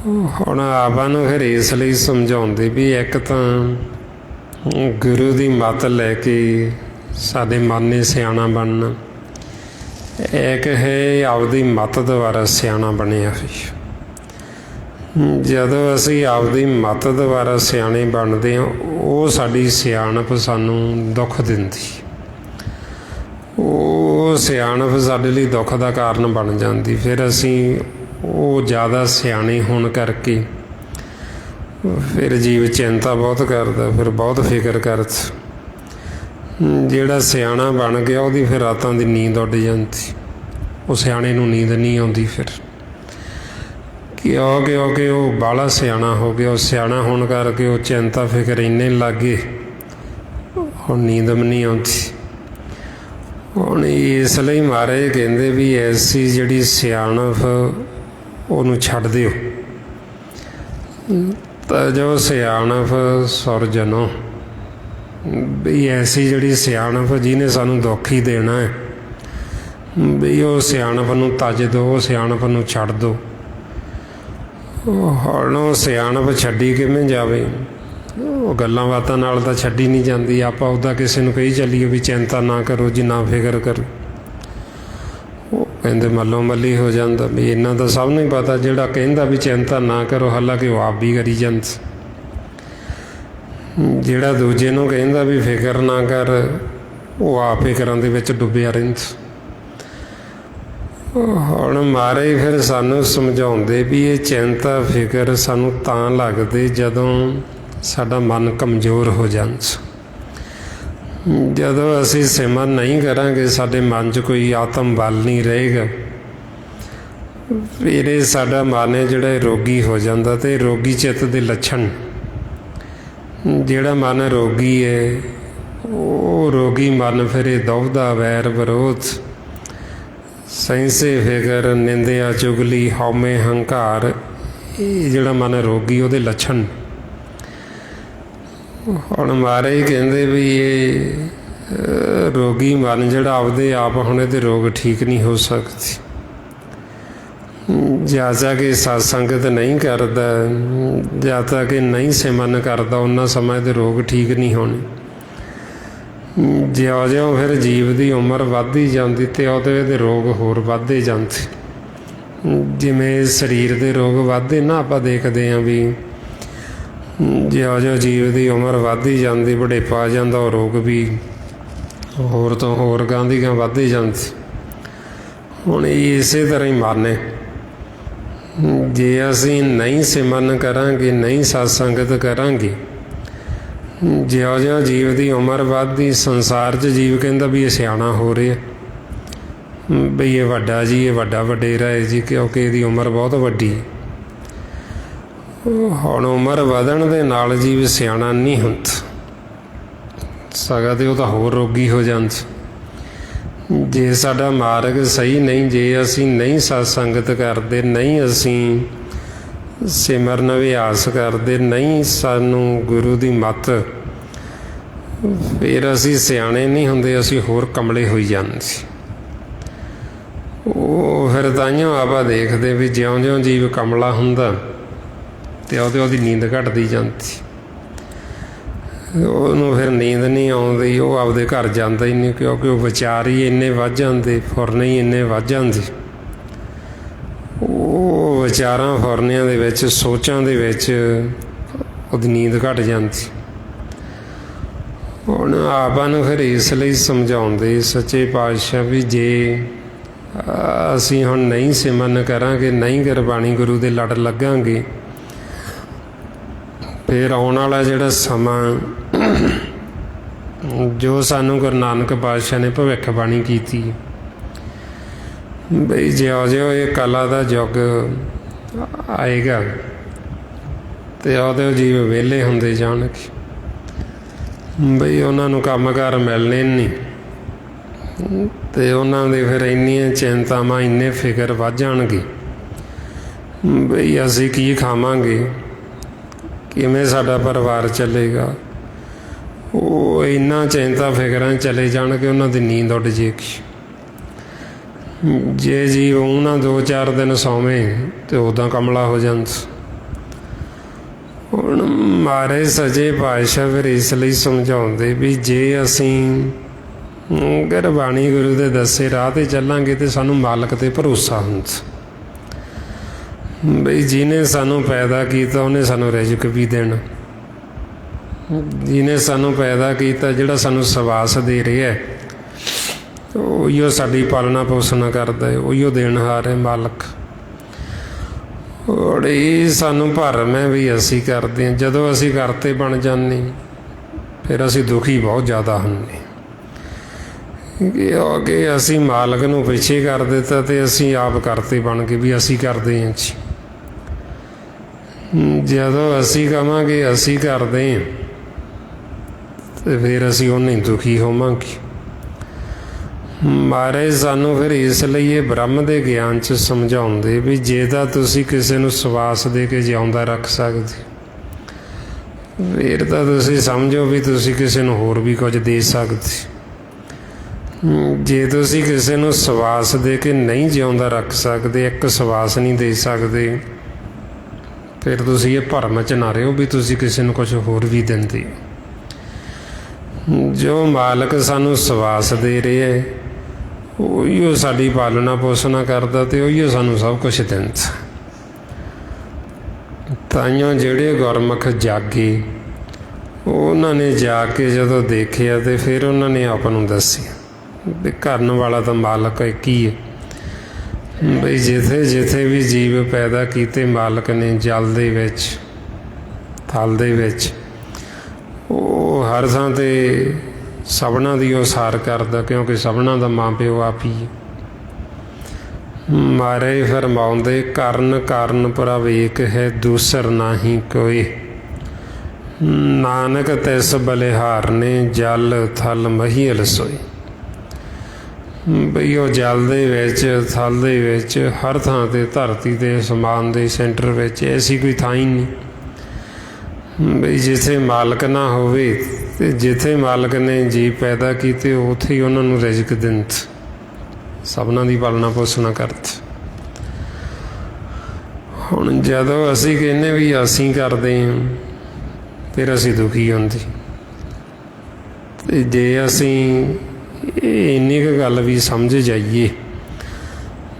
ਹੁਣ ਆਪਾਂ ਨੂੰ ਫਿਰ ਇਸ ਲਈ ਸਮਝਾਉਂਦੇ ਵੀ ਇੱਕ ਤਾਂ ਗੁਰੂ ਦੀ ਮੱਤ ਲੈ ਕੇ ਸਾਡੇ ਮਨ ਨੇ ਸਿਆਣਾ ਬਣਨਾ, ਇੱਕ ਹੈ ਆਪਦੀ ਮੱਤ ਦੁਆਰਾ ਸਿਆਣਾ ਬਣਿਆ ਹੋਈ। ਜਦੋਂ ਅਸੀਂ ਆਪਦੀ ਮੱਤ ਦੁਆਰਾ ਸਿਆਣੇ ਬਣਦੇ ਹਾਂ, ਉਹ ਸਾਡੀ ਸਿਆਣਪ ਸਾਨੂੰ ਦੁੱਖ ਦਿੰਦੀ, ਉਹ ਸਿਆਣਪ ਸਾਡੇ ਲਈ ਦੁੱਖ ਦਾ ਕਾਰਨ ਬਣ ਜਾਂਦੀ। ਫਿਰ ਅਸੀਂ ਉਹ ਜ਼ਿਆਦਾ ਸਿਆਣੇ ਹੋਣ ਕਰਕੇ ਫਿਰ ਜੀਵ ਚਿੰਤਾ ਬਹੁਤ ਕਰਦਾ, ਫਿਰ ਬਹੁਤ ਫਿਕਰ ਕਰਦਾ। ਜਿਹੜਾ ਸਿਆਣਾ ਬਣ ਗਿਆ, ਉਹਦੀ ਫਿਰ ਰਾਤਾਂ ਦੀ ਨੀਂਦ ਉੱਡ ਜਾਂਦੀ, ਉਹ ਸਿਆਣੇ ਨੂੰ ਨੀਂਦ ਨਹੀਂ ਆਉਂਦੀ। ਫਿਰ ਕਿਉਂਕਿ ਉਹ ਬਾਹਲਾ ਸਿਆਣਾ ਹੋ ਗਿਆ। ਉਹ ਸਿਆਣਾ ਹੋਣ ਕਰਕੇ ਉਹ ਚਿੰਤਾ ਫਿਕਰ ਇੰਨੇ ਲੱਗ ਗਏ, ਹੁਣ ਨੀਂਦ ਵੀ ਨਹੀਂ ਆਉਂਦੀ। ਹੁਣ ਇਸ ਲਈ ਮਹਾਰਾਜ ਕਹਿੰਦੇ ਵੀ ਐਸੀ ਜਿਹੜੀ ਸਿਆਣਪ, ਉਹਨੂੰ ਛੱਡ ਦਿਓ। ਤਾਂ ਜੋ ਸਿਆਣਪ ਸੁਰਜਨੋ, ਵੀ ਐਸੀ ਜਿਹੜੀ ਸਿਆਣਪ ਜਿਹਨੇ ਸਾਨੂੰ ਦੁੱਖ ਹੀ ਦੇਣਾ ਹੈ, ਵੀ ਉਹ ਸਿਆਣਪ ਨੂੰ ਤਜ ਦਿਓ, ਉਹ ਸਿਆਣਪ ਨੂੰ ਛੱਡ ਦਿਓ। ਹੁਣ ਉਹ ਸਿਆਣਪ ਛੱਡੀ ਕਿਵੇਂ ਜਾਵੇ? ਉਹ ਗੱਲਾਂ ਬਾਤਾਂ ਨਾਲ ਤਾਂ ਛੱਡੀ ਨਹੀਂ ਜਾਂਦੀ। ਆਪਾਂ ਉੱਦਾਂ ਕਿਸੇ ਨੂੰ ਕਹੀ ਚੱਲੀਏ ਵੀ ਚਿੰਤਾ ਨਾ ਕਰੋ ਜੀ, ਨਾ ਫਿਕਰ ਕਰੋ, ਉਹ ਕਹਿੰਦੇ ਮੱਲੋ ਮੱਲੀ ਹੋ ਜਾਂਦਾ। ਵੀ ਇਹਨਾਂ ਦਾ ਸਭ ਨੂੰ ਹੀ ਪਤਾ, ਜਿਹੜਾ ਕਹਿੰਦਾ ਵੀ ਚਿੰਤਾ ਨਾ ਕਰੋ, ਹਾਲਾਂਕਿ ਉਹ ਆਪ ਵੀ ਕਰੀ ਜਾਂਦਾ। ਜਿਹੜਾ ਦੂਜੇ ਨੂੰ ਕਹਿੰਦਾ ਵੀ ਫਿਕਰ ਨਾ ਕਰ, ਉਹ ਆਪ ਫਿਕਰਾਂ ਦੇ ਵਿੱਚ ਡੁੱਬਿਆ ਰਹਿੰਦਾ। ਹੁਣ ਮਹਾਰਾਜ ਫਿਰ ਸਾਨੂੰ ਸਮਝਾਉਂਦੇ ਵੀ ਇਹ ਚਿੰਤਾ ਫਿਕਰ ਸਾਨੂੰ ਤਾਂ ਲੱਗਦੇ ਜਦੋਂ ਸਾਡਾ ਮਨ ਕਮਜ਼ੋਰ ਹੋ ਜਾਂਦਾ। ਜਦੋਂ ਅਸੀਂ ਸਿਮਰਨ ਨਹੀਂ ਕਰਾਂਗੇ, ਸਾਡੇ ਮਨ 'ਚ ਕੋਈ ਆਤਮ ਬਲ ਨਹੀਂ ਰਹੇਗਾ, ਫਿਰ ਇਹ ਸਾਡਾ ਮਨ ਹੈ ਜਿਹੜਾ ਰੋਗੀ ਹੋ ਜਾਂਦਾ। ਅਤੇ ਰੋਗੀ ਚਿੱਤ ਦੇ ਲੱਛਣ, ਜਿਹੜਾ ਮਨ ਰੋਗੀ ਹੈ, ਉਹ ਰੋਗੀ ਮਨ ਫਿਰ ਇਹ ਦੁਵਿਧਾ, ਵੈਰ ਵਿਰੋਧ, ਸਹਿੰਸੇ ਫਿਕਰ, ਨਿੰਦਿਆ ਚੁਗਲੀ, ਹਉਮੈ ਹੰਕਾਰ, ਇਹ ਜਿਹੜਾ ਮਨ ਰੋਗੀ, ਉਹਦੇ ਲੱਛਣ। ਹੁਣ ਮਹਾਰਾਜ ਕਹਿੰਦੇ ਵੀ ਇਹ ਰੋਗੀ ਮਨ ਜਿਹੜਾ ਆਪਦੇ ਆਪ, ਹੁਣ ਇਹਦੇ ਰੋਗ ਠੀਕ ਨਹੀਂ ਹੋ ਸਕਦੀ। ਜਦ ਤੱਕ ਇਹ ਸਤ ਸੰਗਤ ਨਹੀਂ ਕਰਦਾ, ਜਦ ਤੱਕ ਇਹ ਨਹੀਂ ਸਿਮਰਨ ਕਰਦਾ, ਉਹਨਾਂ ਸਮਾਂ ਇਹਦੇ ਰੋਗ ਠੀਕ ਨਹੀਂ ਹੋਣੇ। ਜਿਉਂ-ਜਿਉਂ ਫਿਰ ਜੀਵ ਦੀ ਉਮਰ ਵੱਧਦੀ ਜਾਂਦੀ, ਅਤੇ ਉਹਦੇ ਇਹਦੇ ਰੋਗ ਹੋਰ ਵੱਧਦੇ ਜਾਂਦੇ। ਜਿਵੇਂ ਸਰੀਰ ਦੇ ਰੋਗ ਵੱਧਦੇ ਨਾ, ਆਪਾਂ ਦੇਖਦੇ ਹਾਂ ਵੀ ਜਿਉਂ-ਜਿਉਂ ਜੀਵ ਦੀ ਉਮਰ ਵੱਧਦੀ ਜਾਂਦੀ, ਬੁਢੇਪਾ ਆ ਜਾਂਦਾ, ਉਹ ਰੋਗ ਵੀ ਹੋਰ ਤੋਂ ਹੋਰ ਗਾਂ ਦੀ ਗਾਂ ਵੱਧਦੇ ਜਾਂਦੇ। ਹੁਣ ਇਸੇ ਤਰ੍ਹਾਂ ਹੀ ਮਰਨੇ, ਜੇ ਅਸੀਂ ਨਹੀਂ ਸਿਮਰਨ ਕਰਾਂਗੇ, ਨਹੀਂ ਸਤ ਸੰਗਤ ਕਰਾਂਗੇ, ਜਿਉਂ-ਜਿਉਂ ਜੀਵ ਦੀ ਉਮਰ ਵੱਧਦੀ, ਸੰਸਾਰ 'ਚ ਜੀਵ ਕਹਿੰਦਾ ਵੀ ਇਹ ਸਿਆਣਾ ਹੋ ਰਿਹਾ, ਬਈ ਇਹ ਵੱਡਾ ਜੀ, ਇਹ ਵੱਡਾ ਵਡੇਰਾ ਹੈ ਜੀ, ਕਿਉਂਕਿ ਇਹਦੀ ਉਮਰ ਬਹੁਤ ਵੱਡੀ। ਹੁਣ ਉਮਰ ਵਧਣ ਦੇ ਨਾਲ ਜੀਵ ਸਿਆਣਾ ਨਹੀਂ ਹੁੰਦਾ, ਸਗੋਂ ਤੇ ਉਹ ਤਾਂ ਹੋਰ ਰੋਗੀ ਹੋ ਜਾਂਦਾ। ਜੇ ਸਾਡਾ ਮਾਰਗ ਸਹੀ ਨਹੀਂ, ਜੇ ਅਸੀਂ ਨਹੀਂ ਸਤ ਸੰਗਤ ਕਰਦੇ, ਨਹੀਂ ਅਸੀਂ ਸਿਮਰਨ ਅਭਿਆਸ ਕਰਦੇ, ਨਹੀਂ ਸਾਨੂੰ ਗੁਰੂ ਦੀ ਮੱਤ, ਫਿਰ ਅਸੀਂ ਸਿਆਣੇ ਨਹੀਂ ਹੁੰਦੇ, ਅਸੀਂ ਹੋਰ ਕਮਲੇ ਹੋਈ ਜਾਂਦੇ। ਉਹ ਫਿਰ ਤਾਂਹੀਓ ਆਪਾਂ ਦੇਖਦੇ ਵੀ ਜਿਉਂ-ਜਿਉਂ ਜੀਵ ਕਮਲਾ ਹੁੰਦਾ, ਅਤੇ ਉਹਦੀ ਨੀਂਦ ਘਟਦੀ ਜਾਂਦੀ, ਉਹਨੂੰ ਫਿਰ ਨੀਂਦ ਨਹੀਂ ਆਉਂਦੀ, ਉਹ ਆਪਦੇ ਘਰ ਜਾਂਦਾ ਹੀ ਨਹੀਂ, ਕਿਉਂਕਿ ਉਹ ਵਿਚਾਰ ਹੀ ਇੰਨੇ ਵੱਧ ਜਾਂਦੇ, ਫੁਰਨੇ ਹੀ ਇੰਨੇ ਵੱਧ ਜਾਂਦੇ। ਉਹ ਵਿਚਾਰਾਂ ਫੁਰਨਿਆਂ ਦੇ ਵਿੱਚ, ਸੋਚਾਂ ਦੇ ਵਿੱਚ ਉਹਦੀ ਨੀਂਦ ਘੱਟ ਜਾਂਦੀ। ਹੁਣ ਆਪਾਂ ਨੂੰ ਫਿਰ ਇਸ ਲਈ ਸਮਝਾਉਂਦੇ ਸੱਚੇ ਪਾਤਸ਼ਾਹ ਵੀ ਜੇ ਅਸੀਂ ਹੁਣ ਨਹੀਂ ਸਿਮਰਨ ਕਰਾਂਗੇ, ਨਹੀਂ ਗੁਰਬਾਣੀ ਗੁਰੂ ਦੇ ਲੜ ਲੱਗਾਂਗੇ, ਫਿਰ ਆਉਣ ਵਾਲਾ ਜਿਹੜਾ ਸਮਾਂ, ਜੋ ਸਾਨੂੰ ਗੁਰੂ ਨਾਨਕ ਪਾਤਸ਼ਾਹ ਨੇ ਭਵਿੱਖਬਾਣੀ ਕੀਤੀ, ਬਈ ਜਿਉਂ-ਜਿਉਂ ਇਹ ਕਲਾ ਦਾ ਯੁੱਗ ਆਏਗਾ ਅਤੇ ਉਹਦੇ ਜੀਵ ਵਿਹਲੇ ਹੁੰਦੇ ਜਾਣਗੇ ਬਈ ਉਹਨਾਂ ਨੂੰ ਕੰਮਕਾਰ ਮਿਲਣੇ ਨਹੀਂ ਅਤੇ ਉਹਨਾਂ ਦੇ ਫਿਰ ਇੰਨੀਆਂ ਚਿੰਤਾਵਾਂ ਇੰਨੇ ਫਿਕਰ ਵੱਧ ਜਾਣਗੇ ਬਈ ਅਸੀਂ ਕੀ ਖਾਵਾਂਗੇ, ਕਿਵੇਂ ਸਾਡਾ ਪਰਿਵਾਰ ਚੱਲੇਗਾ। ਉਹ ਇੰਨਾ ਚਿੰਤਾ ਫਿਕਰਾਂ ਚਲੇ ਜਾਣਗੇ ਉਹਨਾਂ ਦੀ ਨੀਂਦ ਉੱਡ ਜਾਏਗੀ। ਜੇ ਜੀਵ ਉਹਨਾਂ 2-4 ਦਿਨ ਸੌਵੇਂ ਅਤੇ ਉੱਦਾਂ ਕਮਲਾ ਹੋ ਜਾਂਦਾ। ਹੁਣ ਮਹਾਰਾਜ ਸੱਚੇ ਪਾਤਸ਼ਾਹ ਫਿਰ ਇਸ ਲਈ ਸਮਝਾਉਂਦੇ ਵੀ ਜੇ ਅਸੀਂ ਗੁਰਬਾਣੀ ਗੁਰੂ ਦੇ ਦੱਸੇ ਰਾਹ 'ਤੇ ਚੱਲਾਂਗੇ ਤਾਂ ਸਾਨੂੰ ਮਾਲਕ 'ਤੇ ਭਰੋਸਾ ਹੁੰਦਾ ਬਈ ਜਿਹਨੇ ਸਾਨੂੰ ਪੈਦਾ ਕੀਤਾ ਉਹਨੇ ਸਾਨੂੰ ਰਿਜ਼ਕ ਵੀ ਦੇਣਾ। ਜਿਹਨੇ ਸਾਨੂੰ ਪੈਦਾ ਕੀਤਾ, ਜਿਹੜਾ ਸਾਨੂੰ ਸਵਾਸ ਦੇ ਰਿਹਾ, ਉਹੀਓ ਸਾਡੀ ਪਾਲਣਾ ਪੋਸ਼ਣ ਕਰਦਾ ਹੈ, ਉਹੀਓ ਦੇਣਹਾਰ ਹੈ ਮਾਲਕ। ਔਰ ਇਹ ਸਾਨੂੰ ਭਰਮ ਹੈ ਵੀ ਅਸੀਂ ਕਰਦੇ ਹਾਂ। ਜਦੋਂ ਅਸੀਂ ਕਰਤੇ ਬਣ ਜਾਂਦੇ ਫਿਰ ਅਸੀਂ ਦੁਖੀ ਬਹੁਤ ਜ਼ਿਆਦਾ ਹੁੰਦੇ ਕਿ ਅਸੀਂ ਮਾਲਕ ਨੂੰ ਪਿੱਛੇ ਕਰ ਦਿੱਤਾ ਅਤੇ ਅਸੀਂ ਆਪ ਕਰਤੇ ਬਣ ਕੇ ਵੀ ਅਸੀਂ ਕਰਦੇ ਹਾਂ ਜੀ। ਜਦੋਂ ਅਸੀਂ ਕਹਾਂਗੇ ਅਸੀਂ ਕਰਦੇ ਹਾਂ ਅਤੇ ਫਿਰ ਅਸੀਂ ਓਨੇ ਦੁਖੀ ਹੋਵਾਂਗੇ। ਮਹਾਰਾਜ ਸਾਨੂੰ ਫਿਰ ਇਸ ਲਈ ਇਹ ਬ੍ਰਹਮ ਦੇ ਗਿਆਨ 'ਚ ਸਮਝਾਉਂਦੇ ਵੀ ਜੇ ਤਾਂ ਤੁਸੀਂ ਕਿਸੇ ਨੂੰ ਸਵਾਸ ਦੇ ਕੇ ਜਿਉਂਦਾ ਰੱਖ ਸਕਦੇ ਫਿਰ ਤਾਂ ਤੁਸੀਂ ਸਮਝੋ ਵੀ ਤੁਸੀਂ ਕਿਸੇ ਨੂੰ ਹੋਰ ਵੀ ਕੁਝ ਦੇ ਸਕਦੇ। ਜੇ ਤੁਸੀਂ ਕਿਸੇ ਨੂੰ ਸਵਾਸ ਦੇ ਕੇ ਨਹੀਂ ਜਿਉਂਦਾ ਰੱਖ ਸਕਦੇ, ਇੱਕ ਸਵਾਸ ਨਹੀਂ ਦੇ ਸਕਦੇ, ਫਿਰ ਤੁਸੀਂ ਇਹ ਭਰਮ 'ਚ ਨਾ ਰਹੋ ਵੀ ਤੁਸੀਂ ਕਿਸੇ ਨੂੰ ਕੁਛ ਹੋਰ ਵੀ ਦਿੰਦੇ। ਜੋ ਮਾਲਕ ਸਾਨੂੰ ਸਵਾਸ ਦੇ ਰਿਹਾ ਉਹੀਓ ਸਾਡੀ ਪਾਲਣਾ ਪੋਸ਼ਣਾ ਕਰਦਾ ਅਤੇ ਉਹੀਓ ਸਾਨੂੰ ਸਭ ਕੁਛ ਦਿੰਦਾ। ਤਾਈਓ ਜਿਹੜੇ ਗੁਰਮੁਖ ਜਾਗੇ ਉਹਨਾਂ ਨੇ ਜਾ ਕੇ ਜਦੋਂ ਦੇਖਿਆ ਅਤੇ ਫਿਰ ਉਹਨਾਂ ਨੇ ਆਪ ਨੂੰ ਦੱਸਿਆ ਵੀ ਕਰਨ ਵਾਲਾ ਤਾਂ ਮਾਲਕ ਇੱਕ ਹੀ ਹੈ। ਬਈ ਜਿੱਥੇ ਜਿੱਥੇ ਵੀ ਜੀਵ ਪੈਦਾ ਕੀਤੇ ਮਾਲਕ ਨੇ, ਜਲ ਦੇ ਵਿੱਚ, ਥਲ ਦੇ ਵਿੱਚ, ਉਹ ਹਰ ਥਾਂ 'ਤੇ ਸਭਨਾਂ ਦੀ ਉਹ ਸਾਰ ਕਰਦਾ ਕਿਉਂਕਿ ਸਭਨਾਂ ਦਾ ਮਾਂ ਪਿਓ ਆਪ ਹੀ। ਮਹਾਰਾਜ ਫਰਮਾਉਂਦੇ ਕਰਨ ਕਾਰਨ ਪ੍ਰਭ ਏਕ ਹੈ ਦੂਸਰ ਨਾਹੀਂ ਕੋਈ, ਨਾਨਕ ਤਿਸ ਬਲਿਹਾਰ ਨੇ ਜਲ ਥਲ ਮਹੀਲ ਸੋਈ। ਬਈ ਉਹ ਜਲ ਦੇ ਵਿੱਚ, ਥਲ ਦੇ ਵਿੱਚ, ਹਰ ਥਾਂ 'ਤੇ, ਧਰਤੀ ਦੇ ਅਸਮਾਨ ਦੇ ਸੈਂਟਰ ਵਿੱਚ ਐਸੀ ਕੋਈ ਥਾਂ ਹੀ ਨਹੀਂ ਬਈ ਜਿੱਥੇ ਮਾਲਕ ਨਾ ਹੋਵੇ। ਅਤੇ ਜਿੱਥੇ ਮਾਲਕ ਨੇ ਜੀਵ ਪੈਦਾ ਕੀਤੇ ਉੱਥੇ ਹੀ ਉਹਨਾਂ ਨੂੰ ਰਿਜ਼ਕ ਦਿੰਦਾ, ਸਭਨਾਂ ਦੀ ਪਾਲਣਾ ਪੋਸ਼ਣਾ ਕਰਦਾ। ਹੁਣ ਜਦੋਂ ਅਸੀਂ ਕਹਿੰਦੇ ਵੀ ਅਸੀਂ ਕਰਦੇ ਹਾਂ ਫਿਰ ਅਸੀਂ ਦੁਖੀ ਹੁੰਦੇ। ਅਤੇ ਜੇ ਅਸੀਂ ਇੰਨੀ ਕੁ ਗੱਲ ਵੀ ਸਮਝ ਜਾਈਏ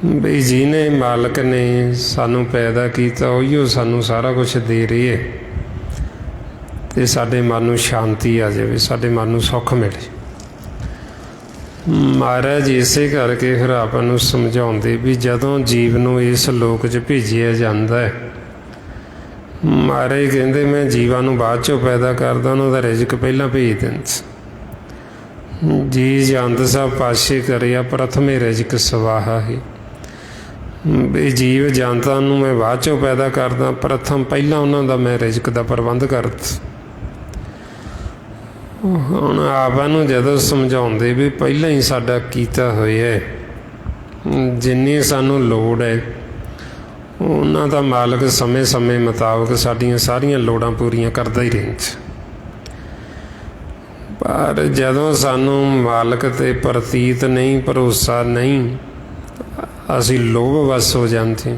ਬਈ ਜਿਹਨੇ ਮਾਲਕ ਨੇ ਸਾਨੂੰ ਪੈਦਾ ਕੀਤਾ ਉਹੀਓ ਸਾਨੂੰ ਸਾਰਾ ਕੁਛ ਦੇ ਰਹੇ ਹੈ ਅਤੇ ਸਾਡੇ ਮਨ ਨੂੰ ਸ਼ਾਂਤੀ ਆ ਜਾਵੇ, ਸਾਡੇ ਮਨ ਨੂੰ ਸੁੱਖ ਮਿਲੇ। ਮਹਾਰਾਜ ਇਸੇ ਕਰਕੇ ਫਿਰ ਆਪਾਂ ਨੂੰ ਸਮਝਾਉਂਦੇ ਵੀ ਜਦੋਂ ਜੀਵ ਨੂੰ ਇਸ ਲੋਕ 'ਚ ਭੇਜਿਆ ਜਾਂਦਾ ਹੈ, ਮਹਾਰਾਜ ਕਹਿੰਦੇ ਮੈਂ ਜੀਵਾਂ ਨੂੰ ਬਾਅਦ 'ਚੋਂ ਪੈਦਾ ਕਰਦਾ, ਉਹਨਾਂ ਦਾ ਰਿਜ਼ਕ ਪਹਿਲਾਂ ਭੇਜ ਦਿੰਦਾ। ਜੀ ਜੰਤ ਸਭ ਪਾਸੇ ਕਰਿਆ ਪ੍ਰਥਮੇ ਰਿਜ਼ਕ ਸਵਾਹਾ ਹੈ। ਵੀ ਜੀਵ ਜਨਤਾ ਨੂੰ ਮੈਂ ਬਾਅਦ 'ਚੋਂ ਪੈਦਾ ਕਰਦਾ, ਪ੍ਰਥਮ ਪਹਿਲਾਂ ਉਹਨਾਂ ਦਾ ਮੈਂ ਰਿਜ਼ਕ ਦਾ ਪ੍ਰਬੰਧ ਕਰਦਾ। ਹੁਣ ਆਪਾਂ ਨੂੰ ਜਦੋਂ ਸਮਝਾਉਂਦੇ ਵੀ ਪਹਿਲਾਂ ਹੀ ਸਾਡਾ ਕੀਤਾ ਹੋਇਆ, ਜਿੰਨੀ ਸਾਨੂੰ ਲੋੜ ਹੈ ਉਹਨਾਂ ਦਾ ਮਾਲਕ ਸਮੇਂ ਸਮੇਂ ਮੁਤਾਬਕ ਸਾਡੀਆਂ ਸਾਰੀਆਂ ਲੋੜਾਂ ਪੂਰੀਆਂ ਕਰਦਾ ਹੀ ਰਹਿੰਦਾ। ਪਰ ਜਦੋਂ ਸਾਨੂੰ ਮਾਲਕ 'ਤੇ ਪ੍ਰਤੀਤ ਨਹੀਂ, ਭਰੋਸਾ ਨਹੀਂ, ਅਸੀਂ ਲੋਭ ਵੱਸ ਹੋ ਜਾਂਦੇ।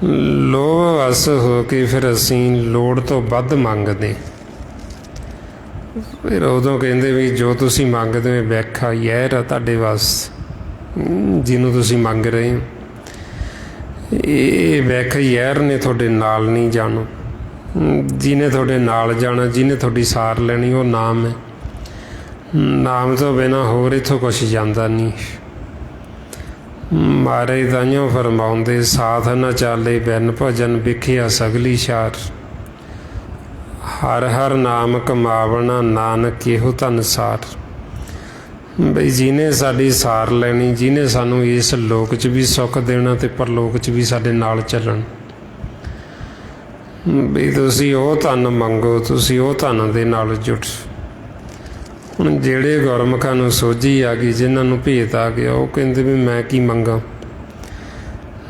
ਲੋਭ ਵੱਸ ਹੋ ਕੇ ਫਿਰ ਅਸੀਂ ਲੋੜ ਤੋਂ ਵੱਧ ਮੰਗਦੇ। ਫਿਰ ਉਦੋਂ ਕਹਿੰਦੇ ਵੀ ਜੋ ਤੁਸੀਂ ਮੰਗਦੇ ਹੋ ਵਿਆਖਿਆ ਯਹਿਰ ਆ ਤੁਹਾਡੇ ਵਾਸਤੇ, ਜਿਹਨੂੰ ਤੁਸੀਂ ਮੰਗ ਰਹੇ ਹੋ ਇਹ ਵਿਆਖਿਆ ਯਹਿਰ ਨੇ ਤੁਹਾਡੇ ਨਾਲ ਨਹੀਂ ਜਾਣਾ। ਜਿਹਨੇ ਤੁਹਾਡੇ ਨਾਲ ਜਾਣਾ, ਜਿਹਨੇ ਤੁਹਾਡੀ ਸਾਰ ਲੈਣੀ ਉਹ ਨਾਮ ਹੈ। ਨਾਮ ਤੋਂ ਬਿਨਾਂ ਹੋਰ ਇੱਥੋਂ ਕੁਛ ਜਾਂਦਾ ਨਹੀਂ। ਮਹਾਰਾਜ ਤਾਂਹੀਓ ਫਰਮਾਉਂਦੇ ਸਾਥ ਨਾ ਚਾਲੇ ਬਿਨ ਭਜਨ ਵਿਖਿਆ ਸਗਲੀ ਸ਼ਾਰ, ਹਰ ਹਰ ਨਾਮ ਕਮਾਵਣਾ ਨਾਨਕ ਇਹੋ ਧਨ ਸਾਰ। ਬਈ ਜਿਹਨੇ ਸਾਡੀ ਸਾਰ ਲੈਣੀ, ਜਿਹਨੇ ਸਾਨੂੰ ਇਸ ਲੋਕ 'ਚ ਵੀ ਸੁੱਖ ਦੇਣਾ ਅਤੇ ਪਰਲੋਕ 'ਚ ਵੀ ਸਾਡੇ ਨਾਲ ਚੱਲਣ। ਵੀ ਤੁਸੀਂ ਉਹ ਧਨ ਮੰਗੋ, ਤੁਸੀਂ ਉਹ ਧਨ ਦੇ ਨਾਲ ਜੁਟ। ਹੁਣ ਜਿਹੜੇ ਗੁਰਮੁਖਾਂ ਨੂੰ ਸੋਝੀ ਆ ਗਈ, ਜਿਨ੍ਹਾਂ ਨੂੰ ਭੇਤ ਆ ਗਿਆ, ਉਹ ਕਹਿੰਦੇ ਵੀ ਮੈਂ ਕੀ ਮੰਗਾਂ,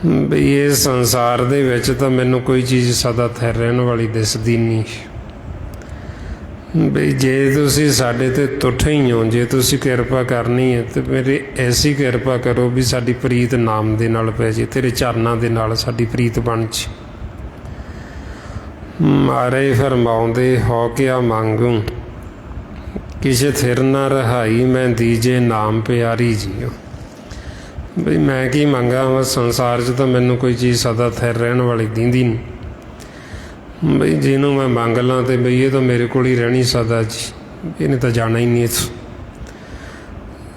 ਬਈ ਇਹ ਸੰਸਾਰ ਦੇ ਵਿੱਚ ਤਾਂ ਮੈਨੂੰ ਕੋਈ ਚੀਜ਼ ਸਦਾ ਥਿਰ ਰਹਿਣ ਵਾਲੀ ਦਿਸਦੀ ਨਹੀਂ। ਬਈ ਜੇ ਤੁਸੀਂ ਸਾਡੇ 'ਤੇ ਤੁੱਠੇ ਹੀ ਹੋ, ਜੇ ਤੁਸੀਂ ਕਿਰਪਾ ਕਰਨੀ ਹੈ ਤਾਂ ਮੇਰੀ ਐਸੀ ਕਿਰਪਾ ਕਰੋ ਵੀ ਸਾਡੀ ਪ੍ਰੀਤ ਨਾਮ ਦੇ ਨਾਲ ਪੈ ਜੇ, ਤੇਰੇ ਚਰਨਾਂ ਦੇ ਨਾਲ ਸਾਡੀ ਪ੍ਰੀਤ ਬਣ ਜੇ। ਮਾਰੇ ਫਰਮਾਉਂਦੇ ਹੋ ਕਿਆ ਮੰਗੂ, ਕਿਸੇ ਥਿਰ ਨਾ ਰਹਾਈ, ਮੈਂ ਦੀਜੇ ਨਾਮ ਪਿਆਰੀ ਜੀਓ। ਬਈ ਮੈਂ ਕੀ ਮੰਗਾਂ, ਸੰਸਾਰ 'ਚ ਤਾਂ ਮੈਨੂੰ ਕੋਈ ਚੀਜ਼ ਸਦਾ ਥਿਰ ਰਹਿਣ ਵਾਲੀ ਦਿੰਦੀ ਨਹੀਂ। ਬਈ ਜਿਹਨੂੰ ਮੈਂ ਮੰਗ ਲਾਂ ਅਤੇ ਬਈ ਇਹ ਤਾਂ ਮੇਰੇ ਕੋਲ ਹੀ ਰਹਿਣੀ ਸਦਾ ਜੀ, ਇਹਨੇ ਤਾਂ ਜਾਣਾ ਹੀ ਨਹੀਂ ਇੱਥੋਂ।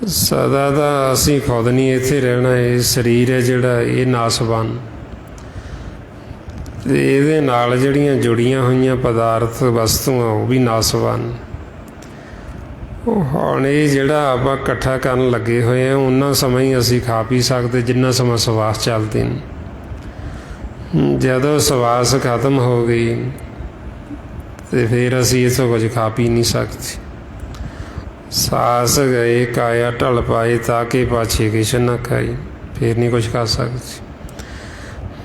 ਸਦਾ ਤਾਂ ਅਸੀਂ ਖੁਦ ਨਹੀਂ ਇੱਥੇ ਰਹਿਣਾ। ਇਹ ਸਰੀਰ ਹੈ ਜਿਹੜਾ, ਇਹ ਨਾਸਵਾਨ, ਅਤੇ ਇਹਦੇ ਨਾਲ ਜਿਹੜੀਆਂ ਜੁੜੀਆਂ ਹੋਈਆਂ ਪਦਾਰਥ ਵਸਤੂਆਂ ਉਹ ਵੀ ਨਾਸਵਾਨ। ਉਹ ਹੁਣ ਇਹ ਜਿਹੜਾ ਆਪਾਂ ਇਕੱਠਾ ਕਰਨ ਲੱਗੇ ਹੋਏ ਹਾਂ, ਉਹਨਾਂ ਸਮਾਂ ਹੀ ਅਸੀਂ ਖਾ ਪੀ ਸਕਦੇ ਜਿੰਨਾ ਸਮਾਂ ਸਵਾਸ ਚੱਲਦੇ ਨੇ। ਜਦੋਂ ਸਵਾਸ ਖਤਮ ਹੋ ਗਈ ਅਤੇ ਫਿਰ ਅਸੀਂ ਇੱਥੋਂ ਕੁਝ ਖਾ ਪੀ ਨਹੀਂ ਸਕਦੇ। ਸਾਸ ਗਏ ਕਾਇਆ ਢਲ ਪਾਏ, ਤਾਂ ਕਿ ਪਾਛੇ ਕਿਛ ਨਾ ਖਾਈ, ਫਿਰ ਨਹੀਂ ਕੁਛ ਕਰ ਸਕਦੇ।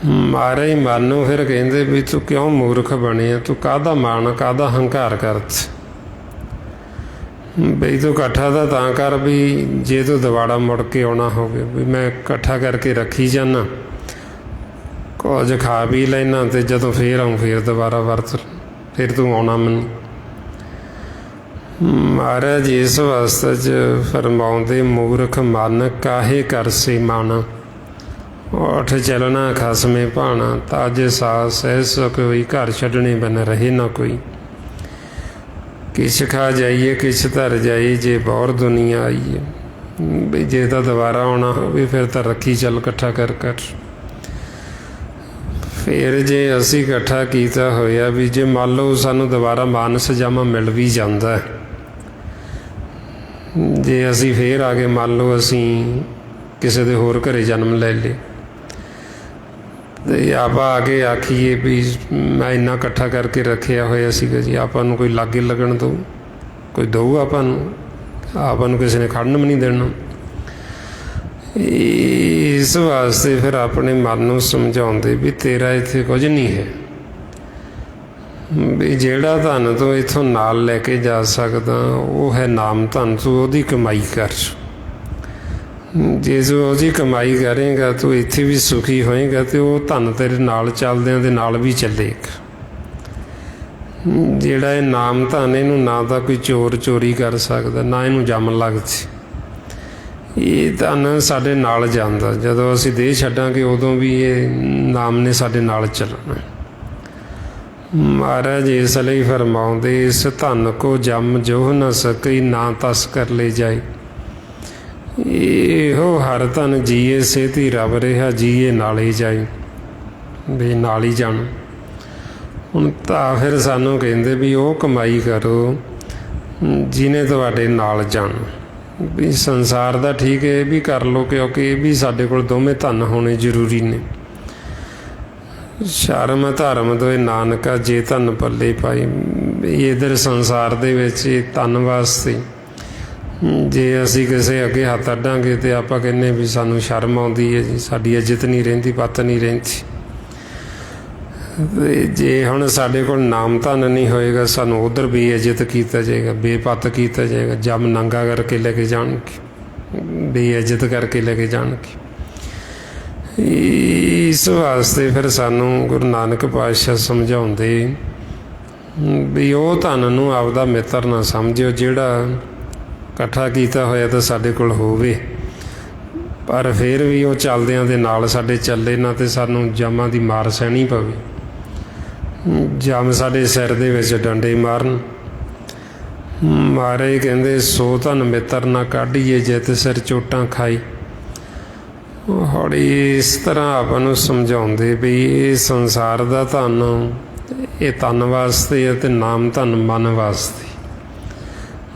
ਮਾਰੇ ਮਨ ਨੂੰ ਫਿਰ ਕਹਿੰਦੇ ਵੀ ਤੂੰ ਕਿਉਂ ਮੂਰਖ ਬਣਿਆ, ਤੂੰ ਕਾਹਦਾ ਮਾਣ, ਕਾਹਦਾ ਹੰਕਾਰ ਕਰਤ। ਬਈ ਤੂੰ ਇਕੱਠਾ ਤਾਂ ਕਰ ਵੀ ਜੇ ਤੂੰ ਦੁਬਾਰਾ ਮੁੜ ਕੇ ਆਉਣਾ ਹੋਵੇ। ਵੀ ਮੈਂ ਇਕੱਠਾ ਕਰਕੇ ਰੱਖੀ ਜਾਂਦਾ, ਕੁਝ ਖਾ ਪੀ ਲੈਣਾ, ਅਤੇ ਜਦੋਂ ਫੇਰ ਆਊਂ ਫੇਰ ਦੁਬਾਰਾ ਵਰਤ, ਫਿਰ ਤੂੰ ਆਉਣਾ ਮੈਨੂੰ। ਮਹਾਰਾਜ ਇਸ ਅਵਸਥਾ 'ਚ ਫਰਮਾਉਂਦੇ, ਮੂਰਖ ਮਨ ਕਾਹੇ ਕਰਸੇ ਮਾਣਾ, ਉੱਠ ਚੱਲਣਾ ਖਸਮੇ ਭਾਣਾ, ਤਾਜ ਸਾਸ ਐਸੋ ਕੋਈ, ਘਰ ਛੱਡਣੇ ਬਿਨ ਰਹੇ ਨਾ ਕੋਈ। ਕਿਛ ਖਾ ਜਾਈਏ ਕਿਛ ਧਰ ਜਾਈਏ, ਜੇ ਬੌਰ ਦੁਨੀਆ ਆਈਏ। ਵੀ ਜੇ ਤਾਂ ਦੁਬਾਰਾ ਆਉਣਾ ਹੋਵੇ ਫਿਰ ਤਾਂ ਰੱਖੀ ਚੱਲ ਇਕੱਠਾ ਕਰ ਕਰ। ਫਿਰ ਜੇ ਅਸੀਂ ਇਕੱਠਾ ਕੀਤਾ ਹੋਇਆ, ਵੀ ਜੇ ਮੰਨ ਲਓ ਸਾਨੂੰ ਦੁਬਾਰਾ ਮਾਨਸ ਜਾਮਾ ਮਿਲ ਵੀ ਜਾਂਦਾ, ਜੇ ਅਸੀਂ ਫੇਰ ਆ ਗਏ, ਮੰਨ ਲਓ ਅਸੀਂ ਕਿਸੇ ਦੇ ਹੋਰ ਘਰੇ ਜਨਮ ਲੈ ਲਏ, ਅਤੇ ਆਪਾਂ ਆ ਕੇ ਆਖੀਏ ਵੀ ਮੈਂ ਇੰਨਾ ਇਕੱਠਾ ਕਰਕੇ ਰੱਖਿਆ ਹੋਇਆ ਸੀਗਾ ਜੀ, ਆਪਾਂ ਨੂੰ ਕੋਈ ਲਾਗੇ ਲੱਗਣ ਦਊ, ਕੋਈ ਦਊ ਆਪਾਂ ਨੂੰ ਕਿਸੇ ਨੇ ਖੜਨ ਵੀ ਨਹੀਂ ਦੇਣਾ। ਇਸ ਵਾਸਤੇ ਫਿਰ ਆਪਣੇ ਮਨ ਨੂੰ ਸਮਝਾਉਂਦੇ ਵੀ ਤੇਰਾ ਇੱਥੇ ਕੁਝ ਨਹੀਂ ਹੈ, ਵੀ ਜਿਹੜਾ ਧਨ ਤੂੰ ਇੱਥੋਂ ਨਾਲ ਲੈ ਕੇ ਜਾ ਸਕਦਾ ਉਹ ਹੈ ਨਾਮ ਧਨ, ਤੂੰ ਉਹਦੀ ਕਮਾਈ ਕਰ। ਜੇ ਤੂੰ ਉਹਦੀ ਕਮਾਈ ਕਰੇਗਾ ਤੂੰ ਇੱਥੇ ਵੀ ਸੁਖੀ ਹੋਏਗਾ, ਅਤੇ ਉਹ ਧਨ ਤੇਰੇ ਨਾਲ ਚੱਲਦਿਆਂ ਦੇ ਨਾਲ ਵੀ ਚੱਲੇਗਾ। ਜਿਹੜਾ ਇਹ ਨਾਮ ਧਨ, ਇਹਨੂੰ ਨਾ ਤਾਂ ਕੋਈ ਚੋਰ ਚੋਰੀ ਕਰ ਸਕਦਾ, ਨਾ ਇਹਨੂੰ ਜੰਮ ਲੱਗਦੀ। ਇਹ ਧਨ ਸਾਡੇ ਨਾਲ ਜਾਂਦਾ, ਜਦੋਂ ਅਸੀਂ ਦੇਹ ਛੱਡਾਂਗੇ ਉਦੋਂ ਵੀ ਇਹ ਨਾਮ ਨੇ ਸਾਡੇ ਨਾਲ ਚੱਲਣਾ। ਮਹਾਰਾਜ ਇਸ ਲਈ ਫਰਮਾਉਂਦੇ, ਇਸ ਧਨ ਕੋ ਜੰਮ ਜੋ ਨਾ ਸਕਈ, ਨਾ ਤਸ ਕਰ ਲੈ ਜਾਏ। ਇਹੋ ਹਰ ਧਨ ਜੀਏ ਸੇਤੀ ਰੱਬ ਰਿਹਾ, ਜੀਏ ਨਾਲ ਹੀ ਜਾਏ, ਵੀ ਨਾਲ ਹੀ ਜਾਣਾ। ਹੁਣ ਤਾਂ ਫਿਰ ਸਾਨੂੰ ਕਹਿੰਦੇ ਵੀ ਉਹ ਕਮਾਈ ਕਰੋ ਜਿਹਨੇ ਤੁਹਾਡੇ ਨਾਲ ਜਾਣਾ। ਵੀ ਸੰਸਾਰ ਦਾ ਠੀਕ ਹੈ, ਇਹ ਵੀ ਕਰ ਲਓ, ਕਿਉਂਕਿ ਇਹ ਵੀ ਸਾਡੇ ਕੋਲ ਦੋਵੇਂ ਧਨ ਹੋਣੇ ਜ਼ਰੂਰੀ ਨੇ। ਸ਼ਰਮ ਧਰਮ ਦੋਏ ਨਾਨਕਾ, ਜੇ ਧਨ ਪੱਲੇ ਪਾਈ। ਇੱਧਰ ਸੰਸਾਰ ਦੇ ਵਿੱਚ ਇਹ ਧਨ ਵਾਸਤੇ ਜੇ ਅਸੀਂ ਕਿਸੇ ਅੱਗੇ ਹੱਥ ਅੱਡਾਂਗੇ ਅਤੇ ਆਪਾਂ ਕਹਿੰਦੇ ਵੀ ਸਾਨੂੰ ਸ਼ਰਮ ਆਉਂਦੀ ਹੈ ਜੀ, ਸਾਡੀ ਇੱਜ਼ਤ ਨਹੀਂ ਰਹਿੰਦੀ, ਪੱਤ ਨਹੀਂ ਰਹਿੰਦੀ। ਅਤੇ ਜੇ ਹੁਣ ਸਾਡੇ ਕੋਲ ਨਾਮ ਧਨ ਨਹੀਂ ਹੋਏਗਾ, ਸਾਨੂੰ ਉੱਧਰ ਬੇਇੱਜ਼ਤ ਕੀਤਾ ਜਾਏਗਾ, ਬੇਪੱਤ ਕੀਤਾ ਜਾਏਗਾ, ਜੰਮ ਨੰਗਾ ਕਰਕੇ ਲੈ ਕੇ ਜਾਣਗੇ, ਬੇਇੱਜ਼ਤ ਕਰਕੇ ਲੈ ਕੇ ਜਾਣਗੇ। ਇਸ ਵਾਸਤੇ ਫਿਰ ਸਾਨੂੰ ਗੁਰੂ ਨਾਨਕ ਪਾਤਸ਼ਾਹ ਸਮਝਾਉਂਦੇ ਵੀ ਉਹ ਧਨ ਨੂੰ ਆਪਦਾ ਮਿੱਤਰ ਨਾ ਸਮਝਿਓ, ਜਿਹੜਾ ਇਕੱਠਾ ਕੀਤਾ ਹੋਇਆ ਤਾਂ ਸਾਡੇ ਕੋਲ ਹੋਵੇ, ਪਰ ਫਿਰ ਵੀ ਉਹ ਚੱਲਦਿਆਂ ਦੇ ਨਾਲ ਸਾਡੇ ਚੱਲੇ ਨਾ, ਅਤੇ ਸਾਨੂੰ ਜੰਮਾਂ ਦੀ ਮਾਰ ਸਹਿਣੀ ਪਵੇ, ਜੰਮ ਸਾਡੇ ਸਿਰ ਦੇ ਵਿੱਚ ਡੰਡੇ ਮਾਰਨ। ਮਾਰੇ ਕਹਿੰਦੇ, ਸੋ ਧਨ ਮਿੱਤਰ ਨਾ ਕਾਢੀਏ, ਜਿਤ ਸਿਰ ਚੋਟਾਂ ਖਾਈ। ਹੌਲੀ ਇਸ ਤਰ੍ਹਾਂ ਆਪਾਂ ਨੂੰ ਸਮਝਾਉਂਦੇ ਵੀ ਇਹ ਸੰਸਾਰ ਦਾ ਧਨ, ਇਹ ਤਨ ਵਾਸਤੇ ਅਤੇ ਨਾਮ ਧਨ ਮਨ ਵਾਸਤੇ।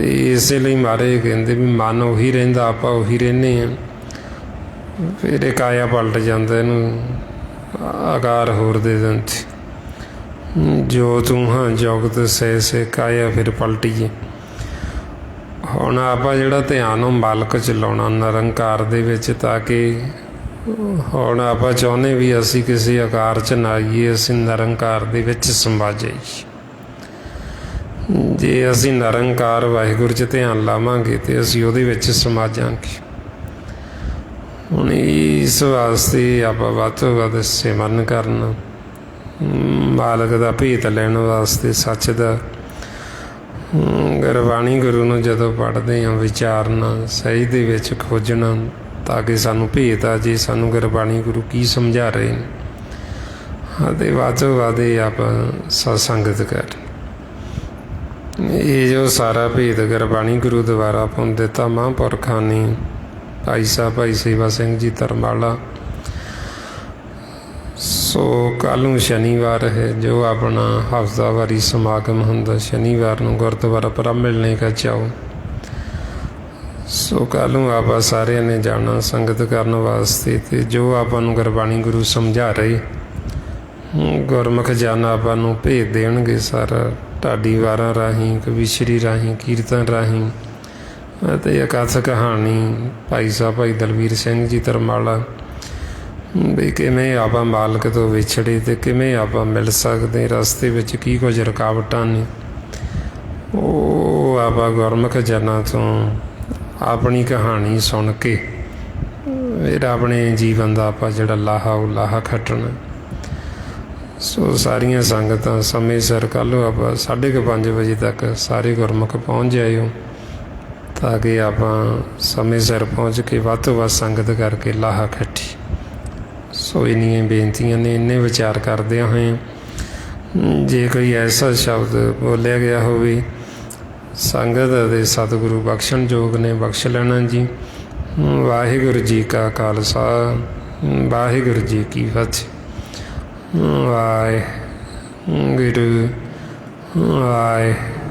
ਤੇ ਇਸੇ ਲਈ ਮਹਾਰਾਜ ਕਹਿੰਦੇ ਵੀ ਮਨ ਉਹੀ ਰਹਿੰਦਾ, ਆਪਾਂ ਉਹੀ ਰਹਿੰਦੇ ਹਾਂ। ਫਿਰ ਇਹ ਕਾਇਆ ਪਲਟ ਜਾਂਦਾ, ਇਹਨੂੰ ਆਕਾਰ ਹੋਰ ਦੇ ਦਿੰਦੇ। ਜੋ ਤੂੰ ਹਾਂ ਜੁਗਤ ਸੇ ਸੇ ਕਾਇਆ ਫਿਰ ਪਲਟੀਏ। ਹੁਣ ਆਪਾਂ ਜਿਹੜਾ ਧਿਆਨ ਉਹ ਮਾਲਕ 'ਚ ਲਾਉਣਾ, ਨਿਰੰਕਾਰ ਦੇ ਵਿੱਚ, ਤਾਂ ਕਿ ਹੁਣ ਆਪਾਂ ਚਾਹੁੰਦੇ ਵੀ ਅਸੀਂ ਕਿਸੇ ਆਕਾਰ 'ਚ ਨਾ ਆਈਏ, ਅਸੀਂ ਨਿਰੰਕਾਰ ਦੇ ਵਿੱਚ ਸਮਾ ਜਾਈਏ। ਜੇ ਅਸੀਂ ਨਿਰੰਕਾਰ ਵਾਹਿਗੁਰੂ 'ਚ ਧਿਆਨ ਲਾਵਾਂਗੇ ਤਾਂ ਅਸੀਂ ਉਹਦੇ ਵਿੱਚ ਸਮਾ ਜਾਵਾਂਗੇ। ਹੁਣ ਇਸ ਵਾਸਤੇ ਆਪਾਂ ਵੱਧ ਤੋਂ ਵੱਧ ਸਿਮਰਨ ਕਰਨਾ, ਮਾਲਕ ਦਾ ਭੇਤ ਲੈਣ ਵਾਸਤੇ, ਸੱਚ ਦਾ। ਗੁਰਬਾਣੀ ਗੁਰੂ ਨੂੰ ਜਦੋਂ ਪੜ੍ਹਦੇ ਹਾਂ ਵਿਚਾਰਨਾ, ਸਹੀ ਦੇ ਵਿੱਚ ਖੋਜਣਾ, ਤਾਂ ਕਿ ਸਾਨੂੰ ਭੇਤ ਆ ਜੇ ਸਾਨੂੰ ਗੁਰਬਾਣੀ ਗੁਰੂ ਕੀ ਸਮਝਾ ਰਹੇ ਨੇ। ਅਤੇ ਵੱਧ ਤੋਂ ਵੱਧ ਇਹ ਆਪਾਂ ਸਤਸੰਗਤ ਕਰ। ਇਹ ਜੋ ਸਾਰਾ ਭੇਤ ਗੁਰਬਾਣੀ ਗੁਰੂ ਦੁਆਰਾ ਆਪਾਂ ਨੂੰ ਦਿੱਤਾ ਮਹਾਂਪੁਰਖਾਂ ਨੇ, ਭਾਈ ਸਾਹਿਬ ਭਾਈ ਸੇਵਾ ਸਿੰਘ ਜੀ ਧਰਮਾਲਾ। ਸੋ ਕੱਲ੍ਹ ਨੂੰ ਸ਼ਨੀਵਾਰ ਹੈ, ਜੋ ਆਪਣਾ ਹਫ਼ਤਾਵਾਰੀ ਸਮਾਗਮ ਹੁੰਦਾ ਸ਼ਨੀਵਾਰ ਨੂੰ ਗੁਰਦੁਆਰਾ ਪ੍ਰਭ ਮਿਲਣੇ ਕਾ ਚਾਓ। ਸੋ ਕੱਲ੍ਹ ਨੂੰ ਆਪਾਂ ਸਾਰਿਆਂ ਨੇ ਜਾਣਾ ਸੰਗਤ ਕਰਨ ਵਾਸਤੇ। ਅਤੇ ਜੋ ਆਪਾਂ ਨੂੰ ਗੁਰਬਾਣੀ ਗੁਰੂ ਸਮਝਾ ਰਹੇ, ਗੁਰਮੁਖ ਜਨ ਆਪਾਂ ਨੂੰ ਭੇਜ ਦੇਣਗੇ ਸਾਰਾ, ਢਾਡੀ ਵਾਰਾਂ ਰਾਹੀਂ, ਕਵੀਸ਼ਰੀ ਰਾਹੀਂ, ਕੀਰਤਨ ਰਾਹੀਂ, ਅਤੇ ਇਕੱਠ ਕਹਾਣੀ ਭਾਈ ਸਾਹਿਬ ਭਾਈ ਦਲਵੀਰ ਸਿੰਘ ਜੀ ਧਰਮਾਲਾ, ਵੀ ਕਿਵੇਂ ਆਪਾਂ ਮਾਲਕ ਤੋਂ ਵਿਛੜੇ ਅਤੇ ਕਿਵੇਂ ਆਪਾਂ ਮਿਲ ਸਕਦੇ, ਰਸਤੇ ਵਿੱਚ ਕੀ ਕੁਝ ਰੁਕਾਵਟਾਂ ਨੇ, ਉਹ ਆਪਾਂ ਗੁਰਮੁਖ ਜਨਾਂ ਤੋਂ ਆਪਣੀ ਕਹਾਣੀ ਸੁਣ ਕੇ ਫਿਰ ਆਪਣੇ ਜੀਵਨ ਦਾ ਆਪਾਂ ਜਿਹੜਾ ਲਾਹਾ ਉਹ ਲਾਹਾ ਖੱਟਣਾ। ਸੋ ਸਾਰੀਆਂ ਸੰਗਤਾਂ ਸਮੇਂ ਸਿਰ ਕੱਲ੍ਹ ਨੂੰ ਆਪਾਂ 5:30 ਵਜੇ ਤੱਕ ਸਾਰੇ ਗੁਰਮੁਖ ਪਹੁੰਚ ਜਾਇਓ, ਤਾਂ ਕਿ ਆਪਾਂ ਸਮੇਂ ਸਿਰ ਪਹੁੰਚ ਕੇ ਵੱਧ ਤੋਂ ਵੱਧ ਸੰਗਤ ਕਰਕੇ ਲਾਹਾ ਖੱਟੀ। ਸੋ ਇੰਨੀਆਂ ਬੇਨਤੀਆਂ ਨੇ। ਇੰਨੇ ਵਿਚਾਰ ਕਰਦਿਆਂ ਹੋਏ, ਜੇ ਕੋਈ ਐਸਾ ਸ਼ਬਦ ਬੋਲਿਆ ਗਿਆ ਹੋਵੇ ਸੰਗਤ ਅਤੇ ਸਤਿਗੁਰੂ ਬਖਸ਼ਣ ਯੋਗ ਨੇ, ਬਖਸ਼ ਲੈਣਾ ਜੀ। ਵਾਹਿਗੁਰੂ ਜੀ ਕਾ ਖਾਲਸਾ, ਵਾਹਿਗੁਰੂ ਜੀ ਕੀ ਫਤਿਹ। ਵਾਹਿਗੁਰੂ ਵਾਹਿਗੁਰੂ।